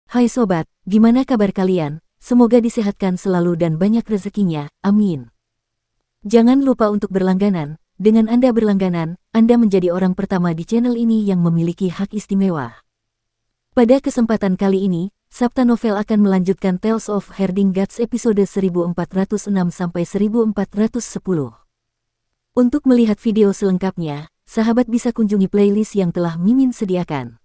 Hai sobat, gimana kabar kalian? Semoga disehatkan selalu dan banyak rezekinya, amin. Jangan lupa untuk berlangganan. Dengan Anda berlangganan, Anda menjadi orang pertama di channel ini yang memiliki hak istimewa. Pada kesempatan kali ini, Sabta Novel akan melanjutkan Tales of Herding Gods episode 1406-1410. Untuk melihat video selengkapnya, sahabat bisa kunjungi playlist yang telah Mimin sediakan.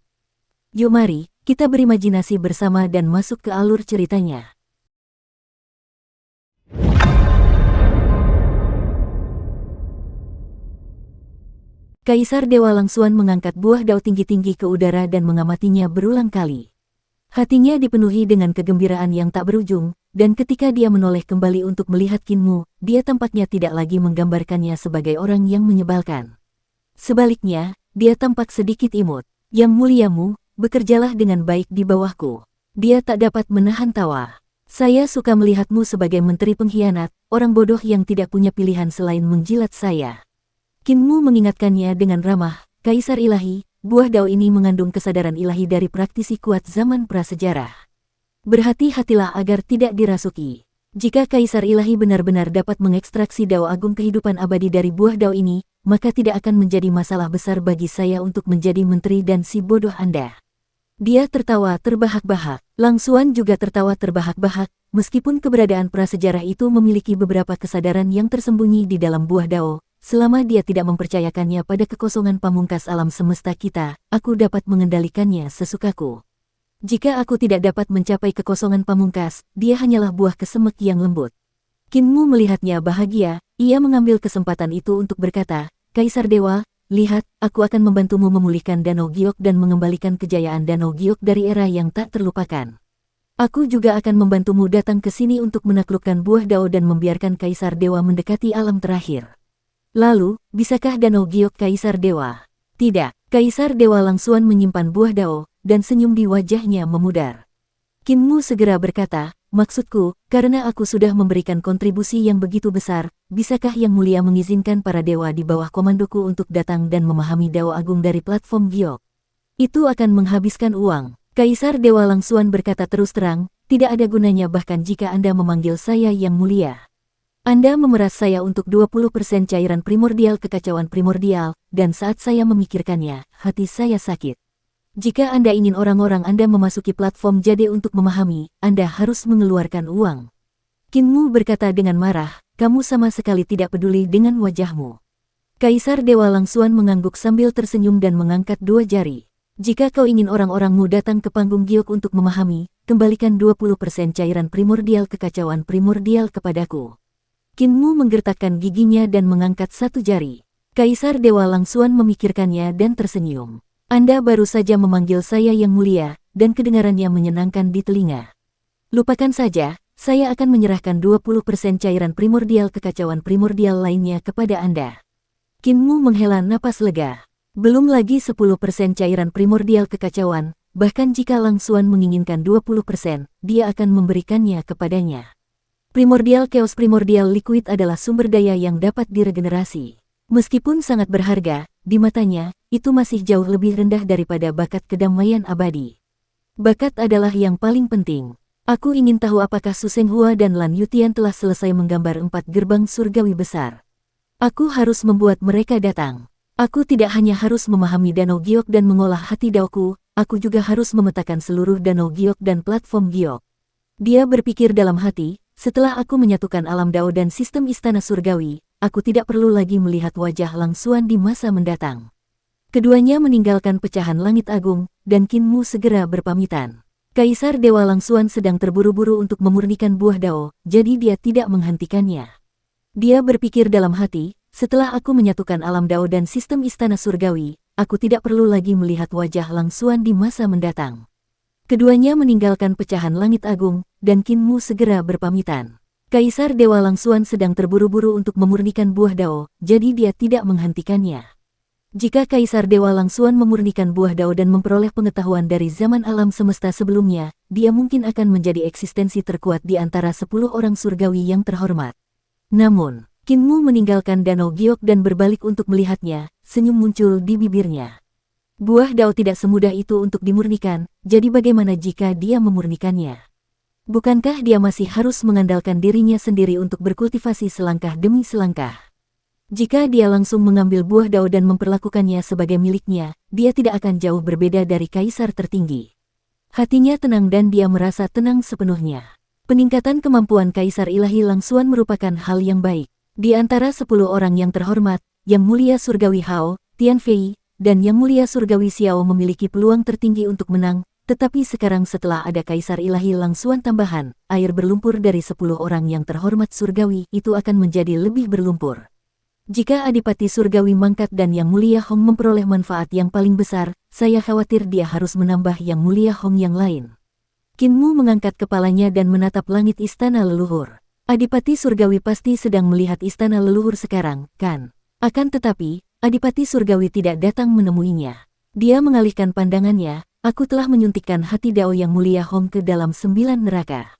Yuk mari, kita berimajinasi bersama dan masuk ke alur ceritanya. Kaisar Dewa Langsuan mengangkat buah dao tinggi-tinggi ke udara dan mengamatinya berulang kali. Hatinya dipenuhi dengan kegembiraan yang tak berujung, dan ketika dia menoleh kembali untuk melihat Kinmu, dia tampaknya tidak lagi menggambarkannya sebagai orang yang menyebalkan. Sebaliknya, dia tampak sedikit imut. Yang muliamu, bekerjalah dengan baik di bawahku. Dia tak dapat menahan tawa. Saya suka melihatmu sebagai menteri pengkhianat, orang bodoh yang tidak punya pilihan selain menjilat saya. Kinmu mengingatkannya dengan ramah, Kaisar Ilahi, buah dao ini mengandung kesadaran ilahi dari praktisi kuat zaman prasejarah. Berhati-hatilah agar tidak dirasuki. Jika Kaisar Ilahi benar-benar dapat mengekstraksi dao agung kehidupan abadi dari buah dao ini, maka tidak akan menjadi masalah besar bagi saya untuk menjadi menteri dan si bodoh Anda. Dia tertawa terbahak-bahak. Langsuan juga tertawa terbahak-bahak, meskipun keberadaan prasejarah itu memiliki beberapa kesadaran yang tersembunyi di dalam buah dao. Selama dia tidak mempercayakannya pada kekosongan pamungkas alam semesta kita, aku dapat mengendalikannya sesukaku. Jika aku tidak dapat mencapai kekosongan pamungkas, dia hanyalah buah kesemek yang lembut. Kinmu melihatnya bahagia, ia mengambil kesempatan itu untuk berkata, Kaisar Dewa, lihat, aku akan membantumu memulihkan Danau Giok dan mengembalikan kejayaan Danau Giok dari era yang tak terlupakan. Aku juga akan membantumu datang ke sini untuk menaklukkan buah dao dan membiarkan Kaisar Dewa mendekati alam terakhir. Lalu, bisakah Danau Giok Kaisar Dewa? Tidak, Kaisar Dewa Langsuan menyimpan buah dao, dan senyum di wajahnya memudar. Kinmu segera berkata, maksudku, karena aku sudah memberikan kontribusi yang begitu besar, bisakah Yang Mulia mengizinkan para dewa di bawah komandoku untuk datang dan memahami dao agung dari platform Giok? Itu akan menghabiskan uang. Kaisar Dewa Langsuan berkata terus terang, tidak ada gunanya bahkan jika Anda memanggil saya Yang Mulia. Anda memeras saya untuk 20% cairan primordial kekacauan primordial, dan saat saya memikirkannya, hati saya sakit. Jika Anda ingin orang-orang Anda memasuki platform Jade untuk memahami, Anda harus mengeluarkan uang. Kinmu berkata dengan marah, kamu sama sekali tidak peduli dengan wajahmu. Kaisar Dewa Langsuan mengangguk sambil tersenyum dan mengangkat dua jari. Jika kau ingin orang-orangmu datang ke panggung Giok untuk memahami, kembalikan 20% cairan primordial kekacauan primordial kepadaku. Kinmu menggertakkan giginya dan mengangkat satu jari. Kaisar Dewa Langsuan memikirkannya dan tersenyum. Anda baru saja memanggil saya Yang Mulia, dan kedengarannya menyenangkan di telinga. Lupakan saja, saya akan menyerahkan 20% cairan primordial kekacauan primordial lainnya kepada Anda. Kinmu menghela napas lega. Belum lagi 10% cairan primordial kekacauan, bahkan jika Langsuan menginginkan 20%, dia akan memberikannya kepadanya. Primordial Chaos Primordial Liquid adalah sumber daya yang dapat diregenerasi. Meskipun sangat berharga, di matanya, itu masih jauh lebih rendah daripada bakat kedamaian abadi. Bakat adalah yang paling penting. Aku ingin tahu apakah Su Senghua dan Lan Yutian telah selesai menggambar 4 gerbang surgawi besar. Aku harus membuat mereka datang. Aku tidak hanya harus memahami Danau Giok dan mengolah hati daoku, aku juga harus memetakan seluruh Danau Giok dan platform Giok. Dia berpikir dalam hati, setelah aku menyatukan alam dao dan sistem istana surgawi, aku tidak perlu lagi melihat wajah Langsuan di masa mendatang. Keduanya meninggalkan pecahan langit agung, dan Kinmu segera berpamitan. Kaisar Dewa Langsuan sedang terburu-buru untuk memurnikan buah dao, jadi dia tidak menghentikannya. Dia berpikir dalam hati, setelah aku menyatukan alam dao dan sistem istana surgawi, aku tidak perlu lagi melihat wajah Langsuan di masa mendatang. Keduanya meninggalkan pecahan langit agung, dan Kinmu segera berpamitan. Kaisar Dewa Langsuan sedang terburu-buru untuk memurnikan buah dao, jadi dia tidak menghentikannya. Jika Kaisar Dewa Langsuan memurnikan buah dao dan memperoleh pengetahuan dari zaman alam semesta sebelumnya, dia mungkin akan menjadi eksistensi terkuat di antara 10 orang surgawi yang terhormat. Namun, Kinmu meninggalkan Danau Giok dan berbalik untuk melihatnya, senyum muncul di bibirnya. Buah dao tidak semudah itu untuk dimurnikan, jadi bagaimana jika dia memurnikannya? Bukankah dia masih harus mengandalkan dirinya sendiri untuk berkultivasi selangkah demi selangkah? Jika dia langsung mengambil buah dao dan memperlakukannya sebagai miliknya, dia tidak akan jauh berbeda dari kaisar tertinggi. Hatinya tenang dan dia merasa tenang sepenuhnya. Peningkatan kemampuan Kaisar Ilahi Langsuan merupakan hal yang baik. Di antara 10 orang yang terhormat, Yang Mulia Surgawi Hao, Tian Fei, dan Yang Mulia Surgawi Xiao memiliki peluang tertinggi untuk menang, tetapi sekarang setelah ada Kaisar Ilahi Langsuan tambahan, air berlumpur dari 10 orang yang terhormat surgawi itu akan menjadi lebih berlumpur. Jika Adipati Surgawi mangkat dan Yang Mulia Hong memperoleh manfaat yang paling besar, saya khawatir dia harus menambah Yang Mulia Hong yang lain. Qin Mu mengangkat kepalanya dan menatap langit istana leluhur. Adipati Surgawi pasti sedang melihat istana leluhur sekarang, kan? Akan tetapi, Adipati Surgawi tidak datang menemuinya. Dia mengalihkan pandangannya, aku telah menyuntikkan hati Dao Yang Mulia Hong ke dalam 9 neraka.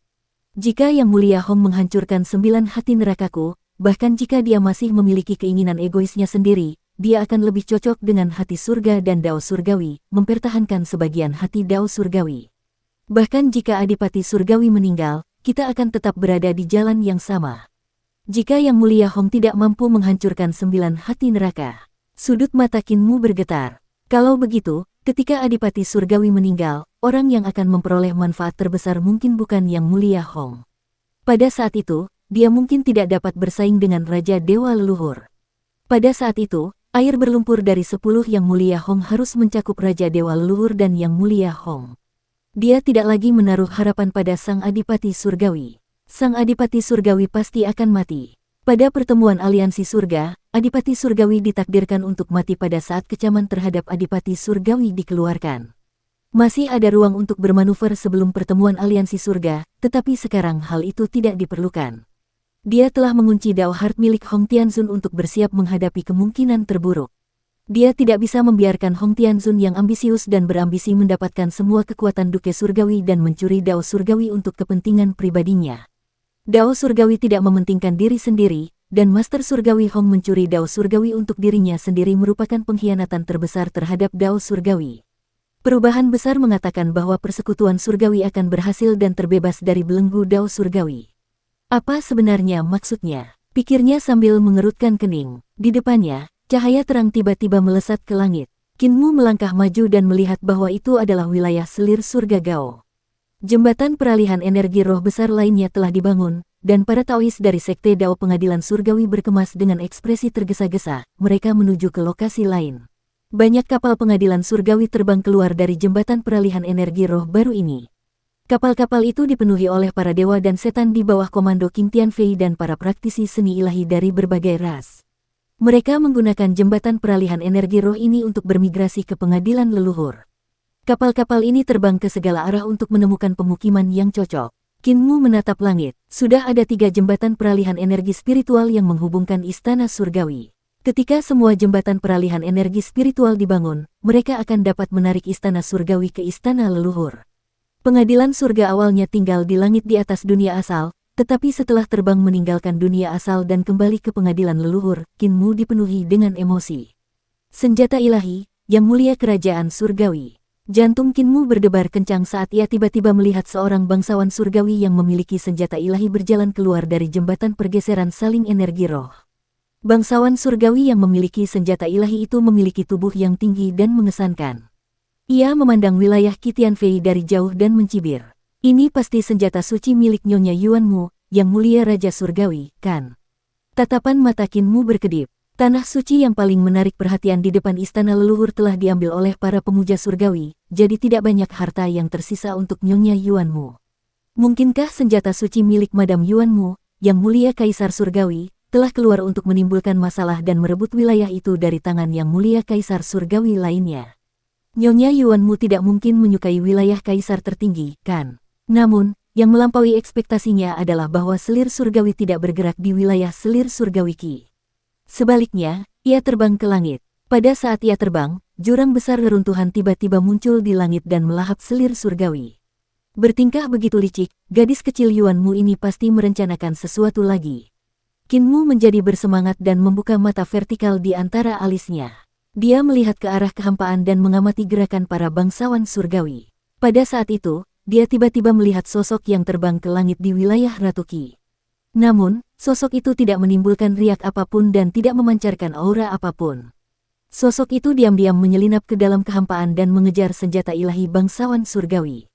Jika Yang Mulia Hong menghancurkan 9 hati nerakaku, bahkan jika dia masih memiliki keinginan egoisnya sendiri, dia akan lebih cocok dengan hati surga dan Dao Surgawi, mempertahankan sebagian hati Dao Surgawi. Bahkan jika Adipati Surgawi meninggal, kita akan tetap berada di jalan yang sama. Jika Yang Mulia Hong tidak mampu menghancurkan 9 hati neraka, sudut mata Qin Mu bergetar. Kalau begitu, ketika Adipati Surgawi meninggal, orang yang akan memperoleh manfaat terbesar mungkin bukan Yang Mulia Hong. Pada saat itu, dia mungkin tidak dapat bersaing dengan Raja Dewa Leluhur. Pada saat itu, air berlumpur dari 10 Yang Mulia Hong harus mencakup Raja Dewa Leluhur dan Yang Mulia Hong. Dia tidak lagi menaruh harapan pada Sang Adipati Surgawi. Sang Adipati Surgawi pasti akan mati. Pada pertemuan aliansi surga, Adipati Surgawi ditakdirkan untuk mati pada saat kecaman terhadap Adipati Surgawi dikeluarkan. Masih ada ruang untuk bermanuver sebelum pertemuan aliansi surga, tetapi sekarang hal itu tidak diperlukan. Dia telah mengunci Dao Heart milik Hong Tianzun untuk bersiap menghadapi kemungkinan terburuk. Dia tidak bisa membiarkan Hong Tianzun yang ambisius dan berambisi mendapatkan semua kekuatan Duke Surgawi dan mencuri Dao Surgawi untuk kepentingan pribadinya. Dao Surgawi tidak mementingkan diri sendiri, dan Master Surgawi Hong mencuri Dao Surgawi untuk dirinya sendiri merupakan pengkhianatan terbesar terhadap Dao Surgawi. Perubahan besar mengatakan bahwa persekutuan Surgawi akan berhasil dan terbebas dari belenggu Dao Surgawi. Apa sebenarnya maksudnya? Pikirnya sambil mengerutkan kening. Di depannya, cahaya terang tiba-tiba melesat ke langit. Qin Mu melangkah maju dan melihat bahwa itu adalah wilayah selir surga Gao. Jembatan peralihan energi roh besar lainnya telah dibangun, dan para Taois dari Sekte Dao Pengadilan Surgawi berkemas dengan ekspresi tergesa-gesa, mereka menuju ke lokasi lain. Banyak kapal pengadilan surgawi terbang keluar dari jembatan peralihan energi roh baru ini. Kapal-kapal itu dipenuhi oleh para dewa dan setan di bawah komando Qin Tianfei dan para praktisi seni ilahi dari berbagai ras. Mereka menggunakan jembatan peralihan energi roh ini untuk bermigrasi ke pengadilan leluhur. Kapal-kapal ini terbang ke segala arah untuk menemukan pemukiman yang cocok. Qin Mu menatap langit. Sudah ada 3 jembatan peralihan energi spiritual yang menghubungkan istana surgawi. Ketika semua jembatan peralihan energi spiritual dibangun, mereka akan dapat menarik istana surgawi ke istana leluhur. Pengadilan surga awalnya tinggal di langit di atas dunia asal, tetapi setelah terbang meninggalkan dunia asal dan kembali ke pengadilan leluhur, Qin Mu dipenuhi dengan emosi. Senjata ilahi, Yang Mulia Kerajaan Surgawi. Jantung Qin Mu berdebar kencang saat ia tiba-tiba melihat seorang bangsawan surgawi yang memiliki senjata ilahi berjalan keluar dari jembatan pergeseran saling energi roh. Bangsawan surgawi yang memiliki senjata ilahi itu memiliki tubuh yang tinggi dan mengesankan. Ia memandang wilayah Qin Tianfei dari jauh dan mencibir. Ini pasti senjata suci milik Nyonya Yuan Mu, Yang Mulia Raja Surgawi, kan? Tatapan mata Qin Mu berkedip. Tanah suci yang paling menarik perhatian di depan istana leluhur telah diambil oleh para pemuja surgawi, jadi tidak banyak harta yang tersisa untuk Nyonya Yuan Mu. Mungkinkah senjata suci milik Madam Yuan Mu, Yang Mulia Kaisar Surgawi, telah keluar untuk menimbulkan masalah dan merebut wilayah itu dari tangan Yang Mulia Kaisar Surgawi lainnya? Nyonya Yuan Mu tidak mungkin menyukai wilayah Kaisar tertinggi, kan? Namun, yang melampaui ekspektasinya adalah bahwa selir surgawi tidak bergerak di wilayah selir surgawi Qi. Sebaliknya, ia terbang ke langit. Pada saat ia terbang, jurang besar reruntuhan tiba-tiba muncul di langit dan melahap selir surgawi. Bertingkah begitu licik, gadis kecil Yuan Mu ini pasti merencanakan sesuatu lagi. Qin Mu menjadi bersemangat dan membuka mata vertikal di antara alisnya. Dia melihat ke arah kehampaan dan mengamati gerakan para bangsawan surgawi. Pada saat itu, dia tiba-tiba melihat sosok yang terbang ke langit di wilayah Ratu Qi. Namun, sosok itu tidak menimbulkan riak apapun dan tidak memancarkan aura apapun. Sosok itu diam-diam menyelinap ke dalam kehampaan dan mengejar senjata ilahi bangsawan surgawi.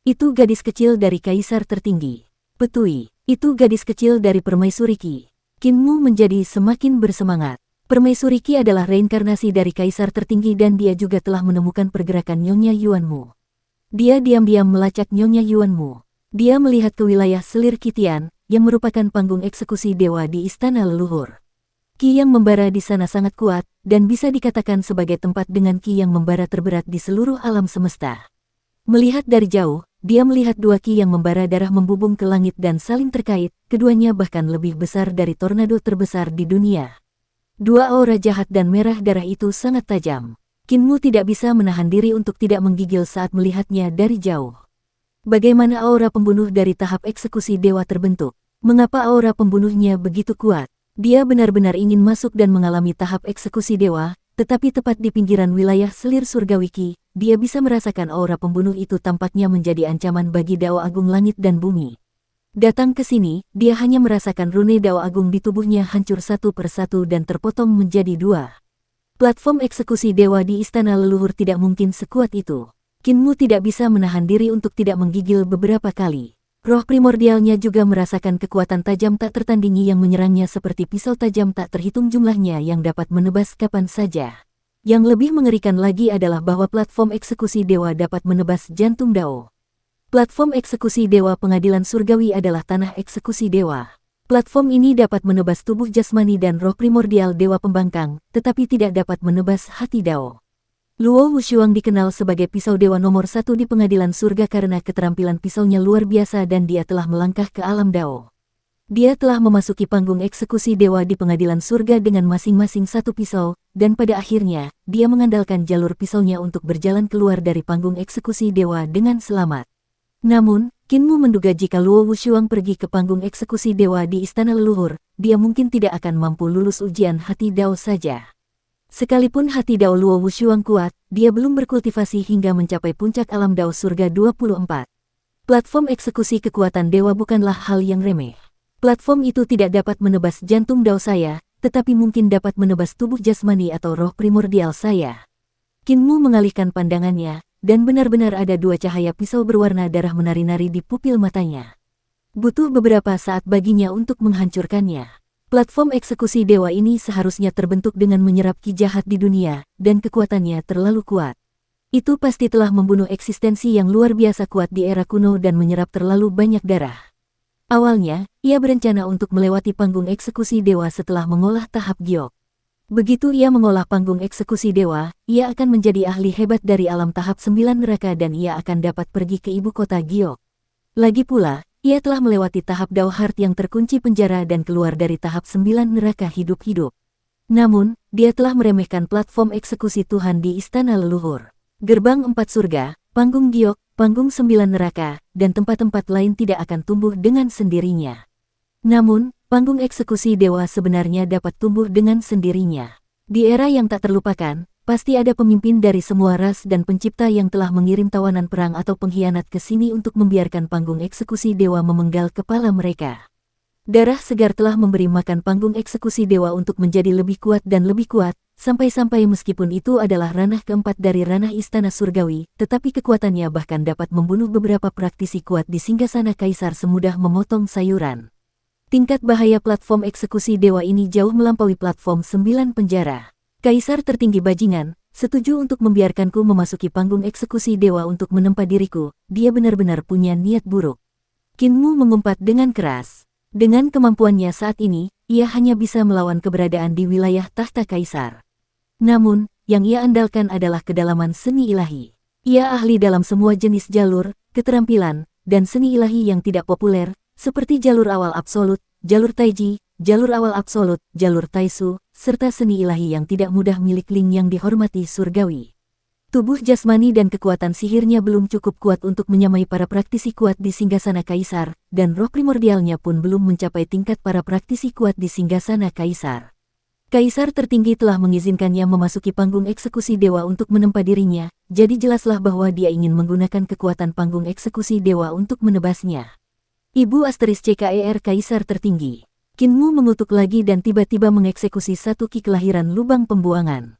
Itu gadis kecil dari kaisar tertinggi. Petui, itu gadis kecil dari permaisuri Qi. Qinmu menjadi semakin bersemangat. Permaisuri Qi adalah reinkarnasi dari kaisar tertinggi dan dia juga telah menemukan pergerakan Nyonya Yuanmu. Dia diam-diam melacak Nyonya Yuanmu. Dia melihat ke wilayah selir Qitian, yang merupakan panggung eksekusi dewa di istana leluhur. Qi yang membara di sana sangat kuat, dan bisa dikatakan sebagai tempat dengan Qi yang membara terberat di seluruh alam semesta. Melihat dari jauh, dia melihat dua Qi yang membara darah membubung ke langit dan saling terkait, keduanya bahkan lebih besar dari tornado terbesar di dunia. Dua aura jahat dan merah darah itu sangat tajam. Qinmu tidak bisa menahan diri untuk tidak menggigil saat melihatnya dari jauh. Bagaimana aura pembunuh dari tahap eksekusi dewa terbentuk? Mengapa aura pembunuhnya begitu kuat? Dia benar-benar ingin masuk dan mengalami tahap eksekusi dewa, tetapi tepat di pinggiran wilayah selir surgawi Qi, dia bisa merasakan aura pembunuh itu tampaknya menjadi ancaman bagi Dao Agung Langit dan Bumi. Datang ke sini, dia hanya merasakan rune Dao Agung di tubuhnya hancur satu persatu dan terpotong menjadi dua. Platform eksekusi dewa di istana leluhur tidak mungkin sekuat itu. Qinmu tidak bisa menahan diri untuk tidak menggigil beberapa kali. Roh primordialnya juga merasakan kekuatan tajam tak tertandingi yang menyerangnya seperti pisau tajam tak terhitung jumlahnya yang dapat menebas kapan saja. Yang lebih mengerikan lagi adalah bahwa platform eksekusi dewa dapat menebas jantung Dao. Platform eksekusi dewa pengadilan surgawi adalah tanah eksekusi dewa. Platform ini dapat menebas tubuh jasmani dan roh primordial dewa pembangkang, tetapi tidak dapat menebas hati Dao. Luo Wushuang dikenal sebagai pisau dewa nomor 1 di pengadilan surga karena keterampilan pisaunya luar biasa dan dia telah melangkah ke alam Dao. Dia telah memasuki panggung eksekusi dewa di pengadilan surga dengan masing-masing satu pisau, dan pada akhirnya, dia mengandalkan jalur pisaunya untuk berjalan keluar dari panggung eksekusi dewa dengan selamat. Namun, Qinmu menduga jika Luo Wushuang pergi ke panggung eksekusi dewa di istana leluhur, dia mungkin tidak akan mampu lulus ujian hati Dao saja. Sekalipun hati Dao Luo Wushuang kuat, dia belum berkultivasi hingga mencapai puncak alam Dao surga 24. Platform eksekusi kekuatan dewa bukanlah hal yang remeh. Platform itu tidak dapat menebas jantung Dao saya, tetapi mungkin dapat menebas tubuh jasmani atau roh primordial saya. Qinmu mengalihkan pandangannya, dan benar-benar ada dua cahaya pisau berwarna darah menari-nari di pupil matanya. Butuh beberapa saat baginya untuk menghancurkannya. Platform eksekusi dewa ini seharusnya terbentuk dengan menyerap ki jahat di dunia, dan kekuatannya terlalu kuat. Itu pasti telah membunuh eksistensi yang luar biasa kuat di era kuno dan menyerap terlalu banyak darah. Awalnya, ia berencana untuk melewati panggung eksekusi dewa setelah mengolah tahap giok. Begitu ia mengolah panggung eksekusi dewa, ia akan menjadi ahli hebat dari alam tahap 9 neraka dan ia akan dapat pergi ke ibu kota Giok. Lagi pula, ia telah melewati tahap Dao Heart yang terkunci penjara dan keluar dari tahap 9 neraka hidup-hidup. Namun, dia telah meremehkan platform eksekusi Tuhan di istana leluhur. Gerbang 4 surga, panggung Giok, panggung 9 neraka, dan tempat-tempat lain tidak akan tumbuh dengan sendirinya. Namun, panggung eksekusi dewa sebenarnya dapat tumbuh dengan sendirinya. Di era yang tak terlupakan, pasti ada pemimpin dari semua ras dan pencipta yang telah mengirim tawanan perang atau pengkhianat ke sini untuk membiarkan panggung eksekusi dewa memenggal kepala mereka. Darah segar telah memberi makan panggung eksekusi dewa untuk menjadi lebih kuat dan lebih kuat, sampai-sampai meskipun itu adalah ranah keempat dari ranah istana surgawi, tetapi kekuatannya bahkan dapat membunuh beberapa praktisi kuat di singgasana kaisar semudah memotong sayuran. Tingkat bahaya platform eksekusi dewa ini jauh melampaui platform 9 penjara. Kaisar tertinggi bajingan, setuju untuk membiarkanku memasuki panggung eksekusi dewa untuk menempa diriku, dia benar-benar punya niat buruk. Qinmu mengumpat dengan keras. Dengan kemampuannya saat ini, ia hanya bisa melawan keberadaan di wilayah tahta kaisar. Namun, yang ia andalkan adalah kedalaman seni ilahi. Ia ahli dalam semua jenis jalur, keterampilan, dan seni ilahi yang tidak populer, seperti jalur awal absolut, jalur taiji, jalur awal absolut, jalur taisu, serta seni ilahi yang tidak mudah milik Ling yang dihormati surgawi. Tubuh jasmani dan kekuatan sihirnya belum cukup kuat untuk menyamai para praktisi kuat di singgasana kaisar, dan roh primordialnya pun belum mencapai tingkat para praktisi kuat di singgasana kaisar. Kaisar tertinggi telah mengizinkannya memasuki panggung eksekusi dewa untuk menempa dirinya, jadi jelaslah bahwa dia ingin menggunakan kekuatan panggung eksekusi dewa untuk menebasnya. Ibu Asteris CKER Kaisar tertinggi. Kinmu mengutuk lagi dan tiba-tiba mengeksekusi satu ki kelahiran lubang pembuangan.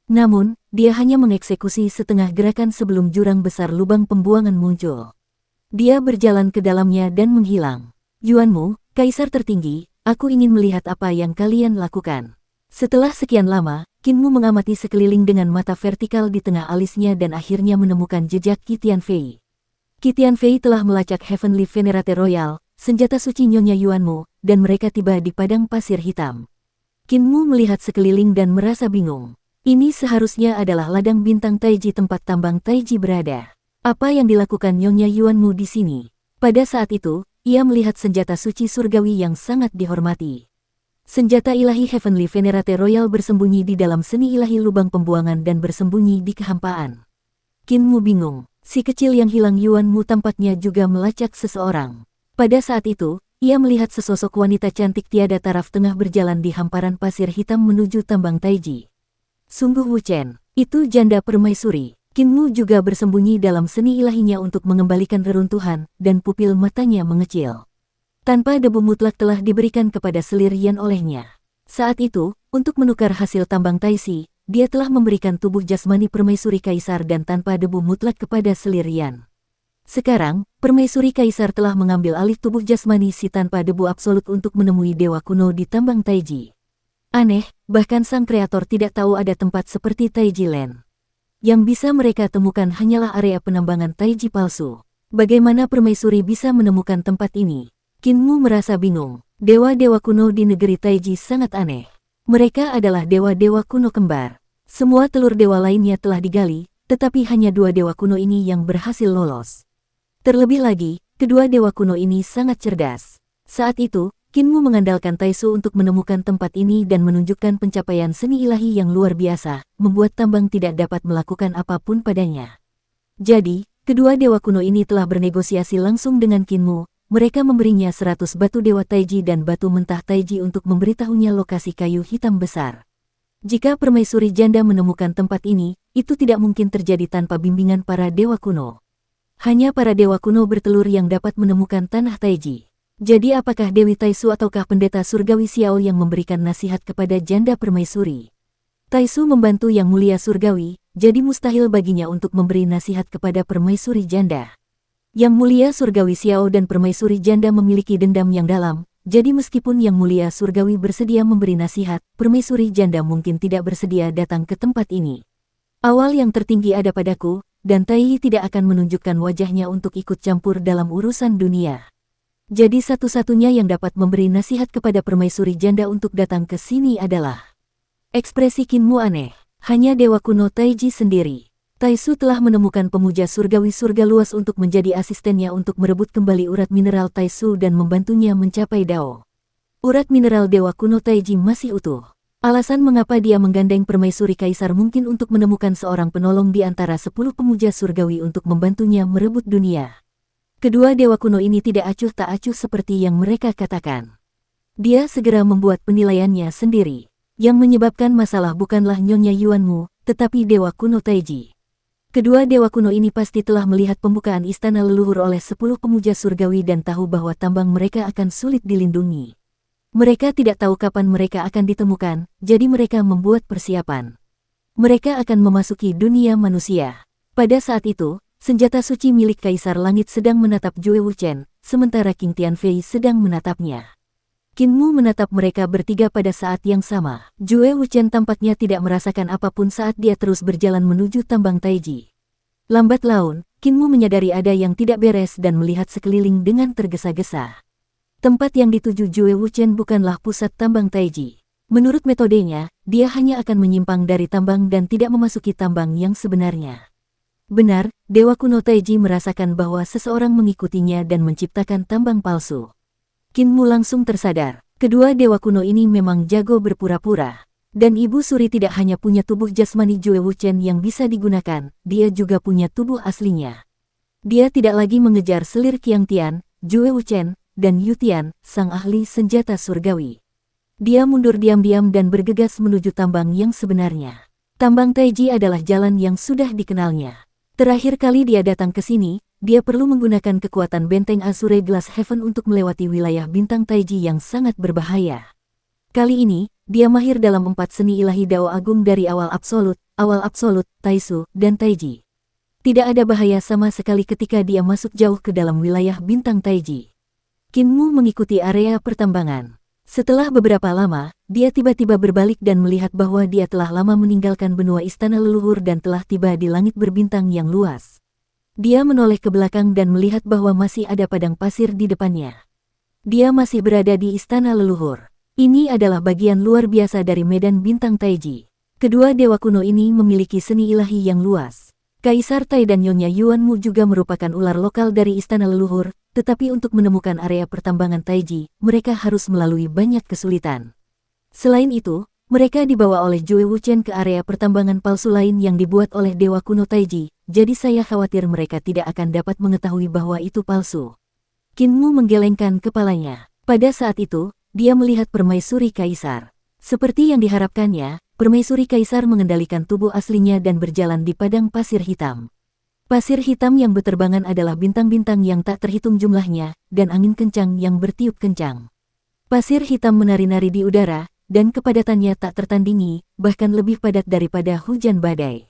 Namun, dia hanya mengeksekusi setengah gerakan sebelum jurang besar lubang pembuangan muncul. Dia berjalan ke dalamnya dan menghilang. Yuanmu, Kaisar tertinggi, aku ingin melihat apa yang kalian lakukan. Setelah sekian lama, Kinmu mengamati sekeliling dengan mata vertikal di tengah alisnya dan akhirnya menemukan jejak Qi Tianfei. Qi Tianfei telah melacak Heavenly Venerate Royal, senjata suci Nyonya Yuanmu, dan mereka tiba di padang pasir hitam. Kinmu melihat sekeliling dan merasa bingung. Ini seharusnya adalah ladang bintang Taiji tempat tambang Taiji berada. Apa yang dilakukan Nyonya Yuanmu di sini? Pada saat itu, ia melihat senjata suci surgawi yang sangat dihormati. Senjata ilahi Heavenly Venerate Royal bersembunyi di dalam seni ilahi lubang pembuangan dan bersembunyi di kehampaan. Kinmu bingung, si kecil yang hilang Yuanmu tampaknya juga melacak seseorang. Pada saat itu, ia melihat sesosok wanita cantik tiada taraf tengah berjalan di hamparan pasir hitam menuju tambang Taiji. Sungguh Wu Chen, itu janda permaisuri. Kinmu juga bersembunyi dalam seni ilahinya untuk mengembalikan reruntuhan, dan pupil matanya mengecil. Tanpa debu mutlak telah diberikan kepada selir Yan olehnya. Saat itu, untuk menukar hasil tambang Taisi, dia telah memberikan tubuh jasmani permaisuri kaisar dan tanpa debu mutlak kepada selir Yan. Sekarang, permaisuri kaisar telah mengambil alih tubuh jasmani si tanpa debu absolut untuk menemui dewa kuno di tambang Taiji. Aneh, bahkan sang kreator tidak tahu ada tempat seperti Taiji Land. Yang bisa mereka temukan hanyalah area penambangan Taiji palsu. Bagaimana permaisuri bisa menemukan tempat ini? Kinmu merasa bingung. Dewa-dewa kuno di negeri Taiji sangat aneh. Mereka adalah dewa-dewa kuno kembar. Semua telur dewa lainnya telah digali, tetapi hanya dua dewa kuno ini yang berhasil lolos. Terlebih lagi, kedua dewa kuno ini sangat cerdas. Saat itu, Kinmu mengandalkan Taisu untuk menemukan tempat ini dan menunjukkan pencapaian seni ilahi yang luar biasa, membuat tambang tidak dapat melakukan apapun padanya. Jadi, kedua dewa kuno ini telah bernegosiasi langsung dengan Kinmu. Mereka memberinya 100 batu dewa Taiji dan batu mentah Taiji untuk memberitahunya lokasi kayu hitam besar. Jika permaisuri janda menemukan tempat ini, itu tidak mungkin terjadi tanpa bimbingan para dewa kuno. Hanya para dewa kuno bertelur yang dapat menemukan tanah Taiji. Jadi apakah Dewi Taisu ataukah pendeta surgawi Xiao yang memberikan nasihat kepada janda permaisuri? Taisu membantu yang mulia surgawi, jadi mustahil baginya untuk memberi nasihat kepada permaisuri janda. Yang mulia surgawi Xiao dan permaisuri janda memiliki dendam yang dalam, jadi meskipun yang mulia surgawi bersedia memberi nasihat, permaisuri janda mungkin tidak bersedia datang ke tempat ini. Awal yang tertinggi ada padaku, dan Tai tidak akan menunjukkan wajahnya untuk ikut campur dalam urusan dunia. Jadi satu-satunya yang dapat memberi nasihat kepada permaisuri janda untuk datang ke sini adalah... Ekspresi Kinmu aneh, hanya dewa kuno Taiji sendiri. Taisu telah menemukan pemuja surgawi surga luas untuk menjadi asistennya untuk merebut kembali urat mineral Taisu dan membantunya mencapai Dao. Urat mineral dewa kuno Taiji masih utuh. Alasan mengapa dia menggandeng permaisuri kaisar mungkin untuk menemukan seorang penolong di antara 10 pemuja surgawi untuk membantunya merebut dunia. Kedua dewa kuno ini tidak acuh tak acuh seperti yang mereka katakan. Dia segera membuat penilaiannya sendiri. Yang menyebabkan masalah bukanlah Nyonya Yuanmu, tetapi dewa kuno Taiji. Kedua dewa kuno ini pasti telah melihat pembukaan istana leluhur oleh 10 pemuja surgawi dan tahu bahwa tambang mereka akan sulit dilindungi. Mereka tidak tahu kapan mereka akan ditemukan, jadi mereka membuat persiapan. Mereka akan memasuki dunia manusia. Pada saat itu, senjata suci milik Kaisar Langit sedang menatap Jue Wuchen, sementara King Tianfei sedang menatapnya. Kinmu menatap mereka bertiga pada saat yang sama. Jue Wuchen tampaknya tidak merasakan apapun saat dia terus berjalan menuju tambang Taiji. Lambat laun, Kinmu menyadari ada yang tidak beres dan melihat sekeliling dengan tergesa-gesa. Tempat yang dituju Jue Wuchen bukanlah pusat tambang Taiji. Menurut metodenya, dia hanya akan menyimpang dari tambang dan tidak memasuki tambang yang sebenarnya. Benar, Dewa Kuno Taiji merasakan bahwa seseorang mengikutinya dan menciptakan tambang palsu. Kinmu langsung tersadar, kedua dewa kuno ini memang jago berpura-pura. Dan Ibu Suri tidak hanya punya tubuh jasmani Jue Wuchen yang bisa digunakan, dia juga punya tubuh aslinya. Dia tidak lagi mengejar selir Qiang Tian, Jue Wuchen, dan Yu Tian, sang ahli senjata surgawi. Dia mundur diam-diam dan bergegas menuju tambang yang sebenarnya. Tambang Taiji adalah jalan yang sudah dikenalnya. Terakhir kali dia datang ke sini, dia perlu menggunakan kekuatan benteng Azure Glass Heaven untuk melewati wilayah bintang Taiji yang sangat berbahaya. Kali ini, dia mahir dalam 4 seni ilahi Dao Agung dari awal absolut, Taishu, dan Taiji. Tidak ada bahaya sama sekali ketika dia masuk jauh ke dalam wilayah bintang Taiji. Kinmu mengikuti area pertambangan. Setelah beberapa lama, dia tiba-tiba berbalik dan melihat bahwa dia telah lama meninggalkan benua istana leluhur dan telah tiba di langit berbintang yang luas. Dia menoleh ke belakang dan melihat bahwa masih ada padang pasir di depannya. Dia masih berada di istana leluhur. Ini adalah bagian luar biasa dari medan bintang Taiji. Kedua dewa kuno ini memiliki seni ilahi yang luas. Kaisar Tai dan Nyonya Yuanmu juga merupakan ular lokal dari istana leluhur, tetapi untuk menemukan area pertambangan Taiji, mereka harus melalui banyak kesulitan. Selain itu, mereka dibawa oleh Jue Wuchen ke area pertambangan palsu lain yang dibuat oleh dewa kuno Taiji, jadi saya khawatir mereka tidak akan dapat mengetahui bahwa itu palsu. Kinmu menggelengkan kepalanya. Pada saat itu, dia melihat permaisuri kaisar. Seperti yang diharapkannya, permaisuri kaisar mengendalikan tubuh aslinya dan berjalan di padang pasir hitam. Pasir hitam yang berterbangan adalah bintang-bintang yang tak terhitung jumlahnya, dan angin kencang yang bertiup kencang. Pasir hitam menari-nari di udara, dan kepadatannya tak tertandingi, bahkan lebih padat daripada hujan badai.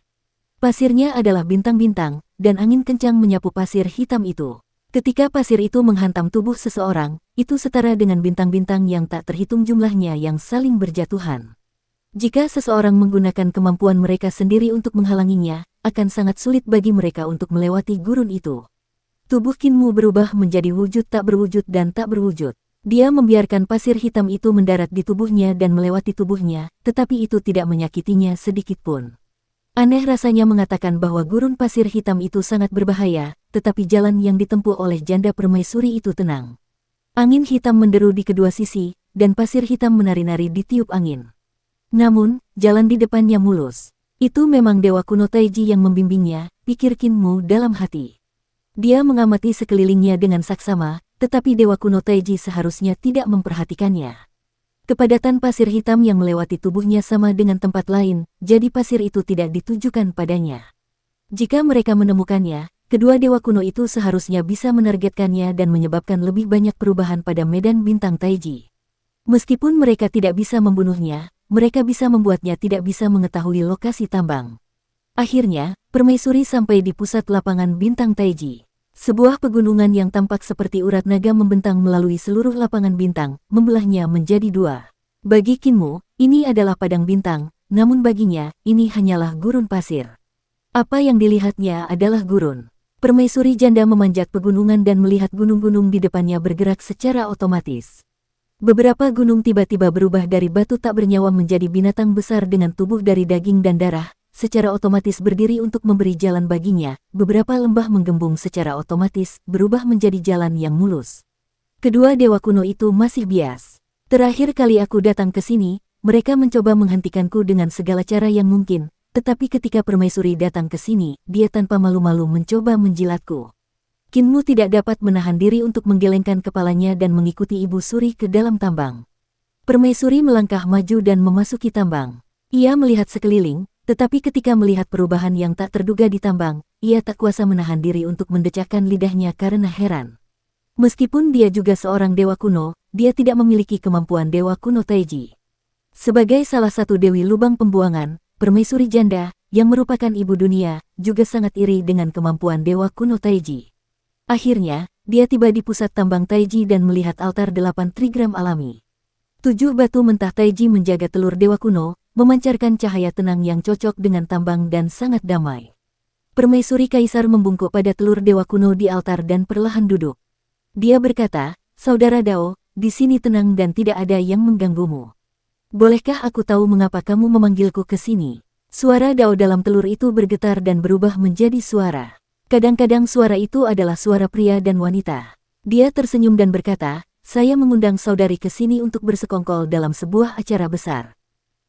Pasirnya adalah bintang-bintang, dan angin kencang menyapu pasir hitam itu. Ketika pasir itu menghantam tubuh seseorang, itu setara dengan bintang-bintang yang tak terhitung jumlahnya yang saling berjatuhan. Jika seseorang menggunakan kemampuan mereka sendiri untuk menghalanginya, akan sangat sulit bagi mereka untuk melewati gurun itu. Tubuh Kinmu berubah menjadi wujud tak berwujud dan tak berwujud. Dia membiarkan pasir hitam itu mendarat di tubuhnya dan melewati tubuhnya, tetapi itu tidak menyakitinya sedikitpun. Aneh rasanya mengatakan bahwa gurun pasir hitam itu sangat berbahaya, tetapi jalan yang ditempuh oleh janda permaisuri itu tenang. Angin hitam menderu di kedua sisi, dan pasir hitam menari-nari di tiup angin. Namun, jalan di depannya mulus. Itu memang dewa kuno Taiji yang membimbingnya, pikir Kinmu dalam hati. Dia mengamati sekelilingnya dengan saksama, tetapi dewa kuno Taiji seharusnya tidak memperhatikannya. Kepadatan pasir hitam yang melewati tubuhnya sama dengan tempat lain, jadi pasir itu tidak ditujukan padanya. Jika mereka menemukannya, kedua dewa kuno itu seharusnya bisa menargetkannya dan menyebabkan lebih banyak perubahan pada medan bintang Taiji. Meskipun mereka tidak bisa membunuhnya, mereka bisa membuatnya tidak bisa mengetahui lokasi tambang. Akhirnya, permaisuri sampai di pusat lapangan bintang Taiji. Sebuah pegunungan yang tampak seperti urat naga membentang melalui seluruh lapangan bintang, membelahnya menjadi dua. Bagi Kinmu, ini adalah padang bintang, namun baginya, ini hanyalah gurun pasir. Apa yang dilihatnya adalah gurun. Permaisuri janda memanjat pegunungan dan melihat gunung-gunung di depannya bergerak secara otomatis. Beberapa gunung tiba-tiba berubah dari batu tak bernyawa menjadi binatang besar dengan tubuh dari daging dan darah, secara otomatis berdiri untuk memberi jalan baginya. Beberapa lembah menggembung secara otomatis, berubah menjadi jalan yang mulus. Kedua dewa kuno itu masih bias. Terakhir kali aku datang ke sini, mereka mencoba menghentikanku dengan segala cara yang mungkin, tetapi ketika permaisuri datang ke sini, dia tanpa malu-malu mencoba menjilatku. Kinmu tidak dapat menahan diri untuk menggelengkan kepalanya dan mengikuti Ibu Suri ke dalam tambang. Permaisuri melangkah maju dan memasuki tambang. Ia melihat sekeliling, tetapi ketika melihat perubahan yang tak terduga di tambang, ia tak kuasa menahan diri untuk mendecakkan lidahnya karena heran. Meskipun dia juga seorang dewa kuno, dia tidak memiliki kemampuan dewa kuno Taiji. Sebagai salah satu dewi lubang pembuangan, permaisuri janda, yang merupakan ibu dunia, juga sangat iri dengan kemampuan dewa kuno Taiji. Akhirnya, dia tiba di pusat tambang Taiji dan melihat altar 8 trigram alami. 7 batu mentah Taiji menjaga telur dewa kuno, memancarkan cahaya tenang yang cocok dengan tambang dan sangat damai. Permaisuri kaisar membungkuk pada telur dewa kuno di altar dan perlahan duduk. Dia berkata, "Saudara Dao, di sini tenang dan tidak ada yang mengganggumu. Bolehkah aku tahu mengapa kamu memanggilku ke sini?" Suara Dao dalam telur itu bergetar dan berubah menjadi suara. Kadang-kadang suara itu adalah suara pria dan wanita. Dia tersenyum dan berkata, "Saya mengundang saudari ke sini untuk bersekongkol dalam sebuah acara besar."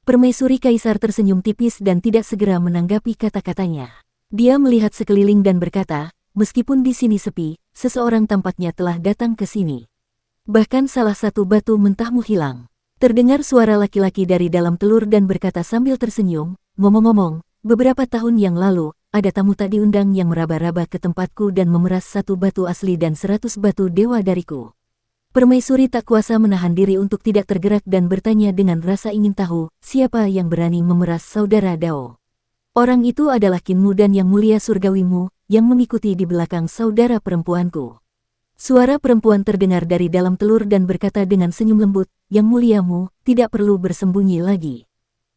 Permaisuri kaisar tersenyum tipis dan tidak segera menanggapi kata-katanya. Dia melihat sekeliling dan berkata, "Meskipun di sini sepi, seseorang tampaknya telah datang ke sini. Bahkan salah satu batu mentahmu hilang." Terdengar suara laki-laki dari dalam telur dan berkata sambil tersenyum, ngomong-ngomong, beberapa tahun yang lalu, ada tamu tak diundang yang meraba-raba ke tempatku dan memeras 1 batu asli dan 100 batu dewa dariku. Permaisuri tak kuasa menahan diri untuk tidak tergerak dan bertanya dengan rasa ingin tahu, siapa yang berani memeras saudara Dao. Orang itu adalah Kinmu dan yang mulia surgawimu, yang mengikuti di belakang saudara perempuanku. Suara perempuan terdengar dari dalam telur dan berkata dengan senyum lembut, yang muliamu, tidak perlu bersembunyi lagi.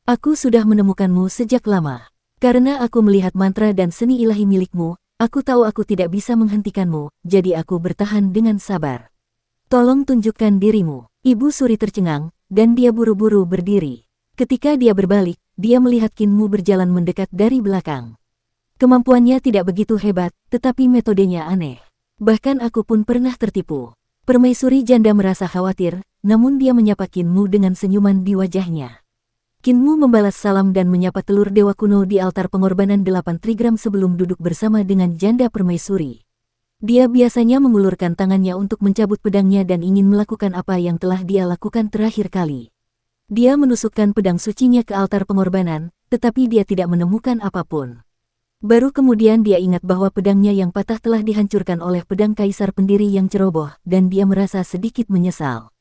Aku sudah menemukanmu sejak lama. Karena aku melihat mantra dan seni ilahi milikmu, aku tahu aku tidak bisa menghentikanmu, jadi aku bertahan dengan sabar. Tolong tunjukkan dirimu. Ibu Suri tercengang, dan dia buru-buru berdiri. Ketika dia berbalik, dia melihat Kinmu berjalan mendekat dari belakang. Kemampuannya tidak begitu hebat, tetapi metodenya aneh. Bahkan aku pun pernah tertipu. Permaisuri janda merasa khawatir, namun dia menyapa Kinmu dengan senyuman di wajahnya. Kinmu membalas salam dan menyapa telur dewa kuno di altar pengorbanan 8 trigram sebelum duduk bersama dengan janda permaisuri. Dia biasanya mengulurkan tangannya untuk mencabut pedangnya dan ingin melakukan apa yang telah dia lakukan terakhir kali. Dia menusukkan pedang sucinya ke altar pengorbanan, tetapi dia tidak menemukan apapun. Baru kemudian dia ingat bahwa pedangnya yang patah telah dihancurkan oleh pedang kaisar pendiri yang ceroboh, dan dia merasa sedikit menyesal.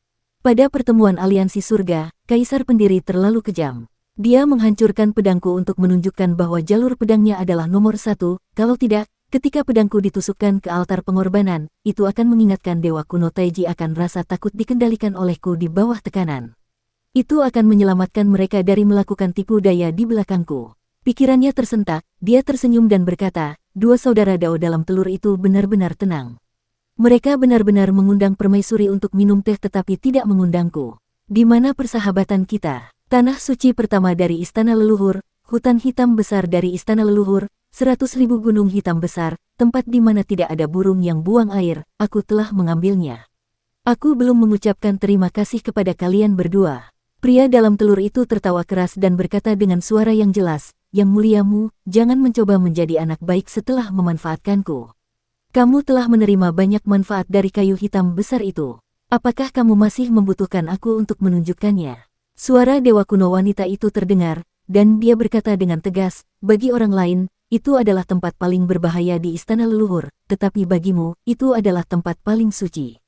Pada pertemuan aliansi surga, kaisar pendiri terlalu kejam. Dia menghancurkan pedangku untuk menunjukkan bahwa jalur pedangnya adalah nomor 1, kalau tidak, ketika pedangku ditusukkan ke altar pengorbanan, itu akan mengingatkan Dewa Kuno Taiji akan rasa takut dikendalikan olehku di bawah tekanan. Itu akan menyelamatkan mereka dari melakukan tipu daya di belakangku. Pikirannya tersentak, dia tersenyum dan berkata, 2 saudara Dao dalam telur itu benar-benar tenang. Mereka benar-benar mengundang permaisuri untuk minum teh tetapi tidak mengundangku. Di mana persahabatan kita? Tanah suci pertama dari istana leluhur, hutan hitam besar dari istana leluhur, 100.000 gunung hitam besar, tempat di mana tidak ada burung yang buang air, aku telah mengambilnya. Aku belum mengucapkan terima kasih kepada kalian berdua. Pria dalam telur itu tertawa keras dan berkata dengan suara yang jelas, yang muliamu, jangan mencoba menjadi anak baik setelah memanfaatkanku. Kamu telah menerima banyak manfaat dari kayu hitam besar itu. Apakah kamu masih membutuhkan aku untuk menunjukkannya? Suara dewa kuno wanita itu terdengar, dan dia berkata dengan tegas, bagi orang lain, itu adalah tempat paling berbahaya di istana leluhur, tetapi bagimu, itu adalah tempat paling suci.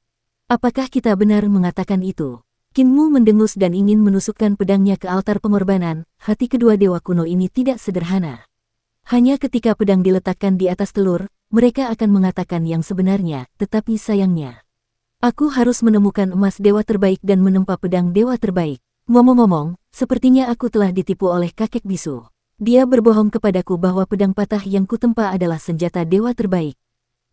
Apakah kita benar mengatakan itu? Kinmu mendengus dan ingin menusukkan pedangnya ke altar pengorbanan, hati kedua dewa kuno ini tidak sederhana. Hanya ketika pedang diletakkan di atas telur, mereka akan mengatakan yang sebenarnya, tetapi sayangnya. Aku harus menemukan emas dewa terbaik dan menempa pedang dewa terbaik. Ngomong-ngomong, sepertinya aku telah ditipu oleh kakek bisu. Dia berbohong kepadaku bahwa pedang patah yang kutempa adalah senjata dewa terbaik.